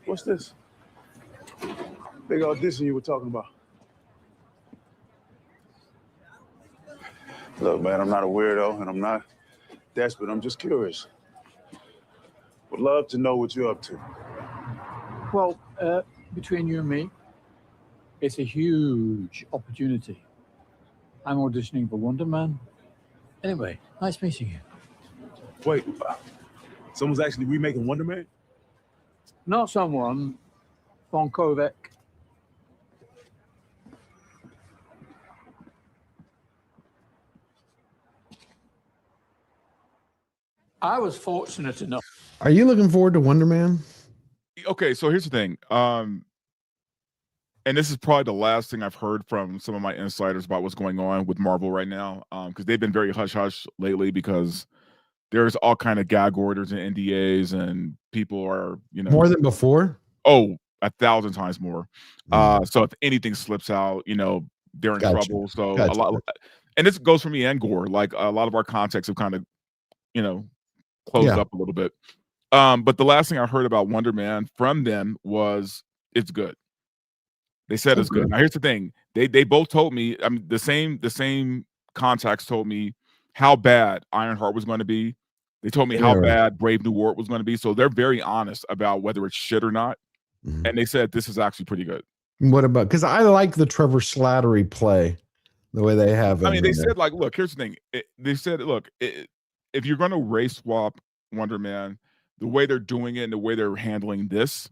what's this? Big audition you were talking about. Look, man, I'm not a weirdo, and I'm not desperate. I'm just curious. Would love to know what you're up to. Well, between you and me, it's a huge opportunity. I'm auditioning for Wonder Man. Anyway, nice meeting you. Wait, someone's actually remaking Wonder Man? Not someone, Von Kovac. I was fortunate enough. Are you looking forward to Wonder Man? Okay, so here's the thing. And this is probably the last thing I've heard from some of my insiders about what's going on with Marvel right now. Because they've been very hush-hush lately because there's all kind of gag orders and NDAs and people are, More than before? Oh, 1,000 times more. So if anything slips out, they're in trouble. So a lot, and this goes for me and Gore. Like a lot of our contacts have kind of, closed up a little bit. But the last thing I heard about Wonder Man from them was it's good. They said it's good. Now here's the thing. They both told me, I mean, the same contacts told me how bad Ironheart was going to be. They told me how bad Brave New World was going to be. So they're very honest about whether it's shit or not. Mm-hmm. And they said this is actually pretty good. What about, because I like the Trevor Slattery play, the way they have it. I mean, they said, like, look, here's the thing. They said, look, if you're going to race swap Wonder Man, the way they're doing it and the way they're handling this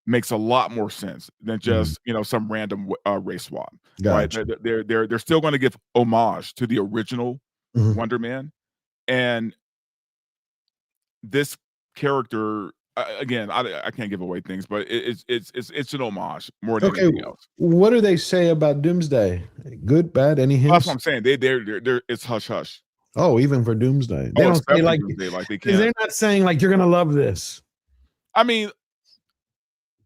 makes a lot more sense than just some random race swap. Gotcha. Right? They're still going to give homage to the original Wonder Man, and this character again. I can't give away things, but it's an homage more than anything else. What do they say about Doomsday? Good, bad, any hints? That's what I'm saying. They're it's hush hush. Oh, even for Doomsday, they don't say like they can't. They're not saying like you're gonna love this. I mean,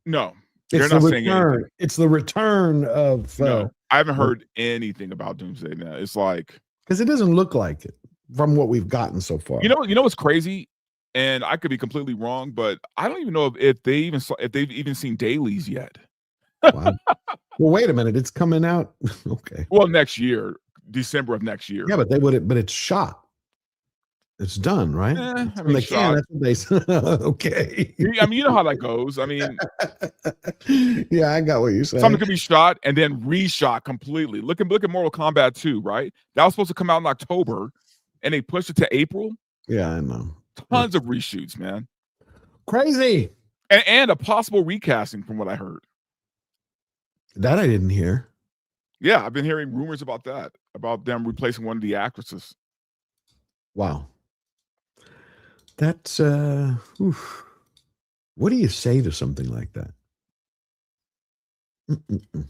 no, they're not saying anything. It's the return of. No, I haven't heard anything about Doomsday now. It's like because it doesn't look like it from what we've gotten so far. You know what's crazy, and I could be completely wrong, but I don't even know if they've even seen dailies yet. Wow. Well, wait a minute, it's coming out. Okay. Well, next year. December of next year. Yeah, but but it's shot. It's done, right? I mean, that's what they said. Okay. I mean, you know how that goes. I mean, yeah, I got what you're saying. Something could be shot and then reshot completely. Look at Mortal Kombat 2, right? That was supposed to come out in October, and they pushed it to April. Yeah, I know. Tons of reshoots, man. Crazy. and a possible recasting from what I heard. That I didn't hear. Yeah, I've been hearing rumors about that, about them replacing one of the actresses. Wow. That's oof. What do you say to something like that? Mm-mm-mm.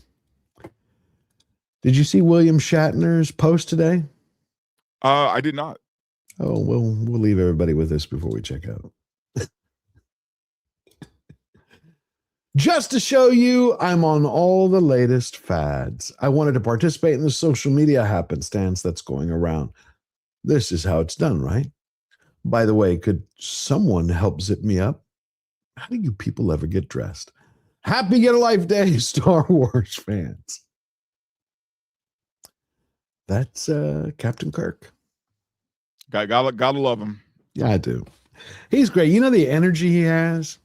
Did you see William Shatner's post today? I did not. Oh, well, we'll leave everybody with this before we check out. Just to show you, I'm on all the latest fads. I wanted to participate in the social media happenstance that's going around. This is how it's done, right? By the way, could someone help zip me up? How do you people ever get dressed? Happy Get a Life Day, Star Wars fans. That's Captain Kirk. Gotta love him. Yeah, I do. He's great. You know the energy he has?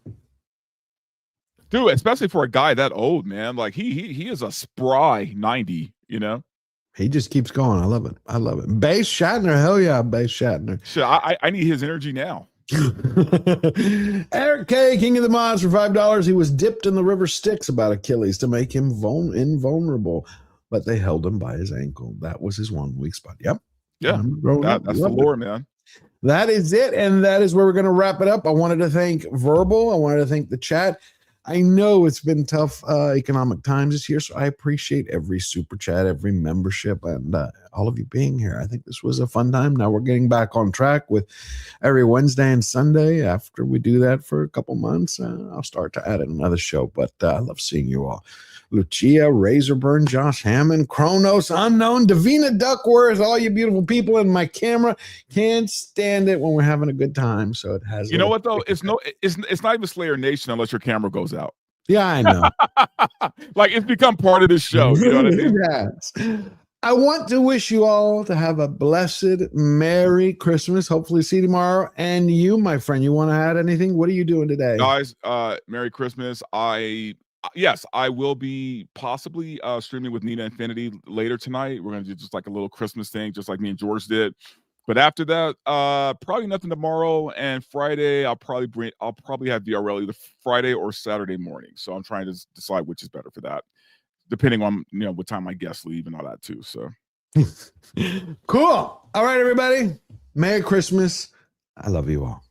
Dude, especially for a guy that old, man. Like he is a spry 90, you know? He just keeps going. I love it. I love it. Base Shatner. Hell yeah, Base Shatner. Shit, I need his energy now. Eric K, King of the Mods, for $5. He was dipped in the river Styx about Achilles to make him invulnerable, but they held him by his ankle. That was his 1 weak spot. Yep. Yeah, that's the lore, man. That is it, and that is where we're going to wrap it up. I wanted to thank Verbal. I wanted to thank the chat. I know it's been tough economic times this year, so I appreciate every super chat, every membership, and all of you being here. I think this was a fun time. Now we're getting back on track with every Wednesday and Sunday. After we do that for a couple months, I'll start to add in another show, but I love seeing you all. Lucia, Razorburn, Josh Hammond, Kronos, Unknown, Davina Duckworth, all you beautiful people in my camera. Can't stand it when we're having a good time. So it has. You know what though? It's not even Slayer Nation unless your camera goes out. Yeah, I know. Like it's become part of this show. You know what I mean? Yes. I want to wish you all to have a blessed Merry Christmas. Hopefully see you tomorrow. And you, my friend, you want to add anything? What are you doing today? Guys, Merry Christmas. Yes, I will be possibly streaming with Nina Infinity later tonight. We're gonna do just like a little Christmas thing, just like me and George did. But after that, probably nothing tomorrow. And Friday, I'll probably have VRL either Friday or Saturday morning. So I'm trying to decide which is better for that, depending on what time my guests leave and all that too. So cool. All right, everybody. Merry Christmas. I love you all.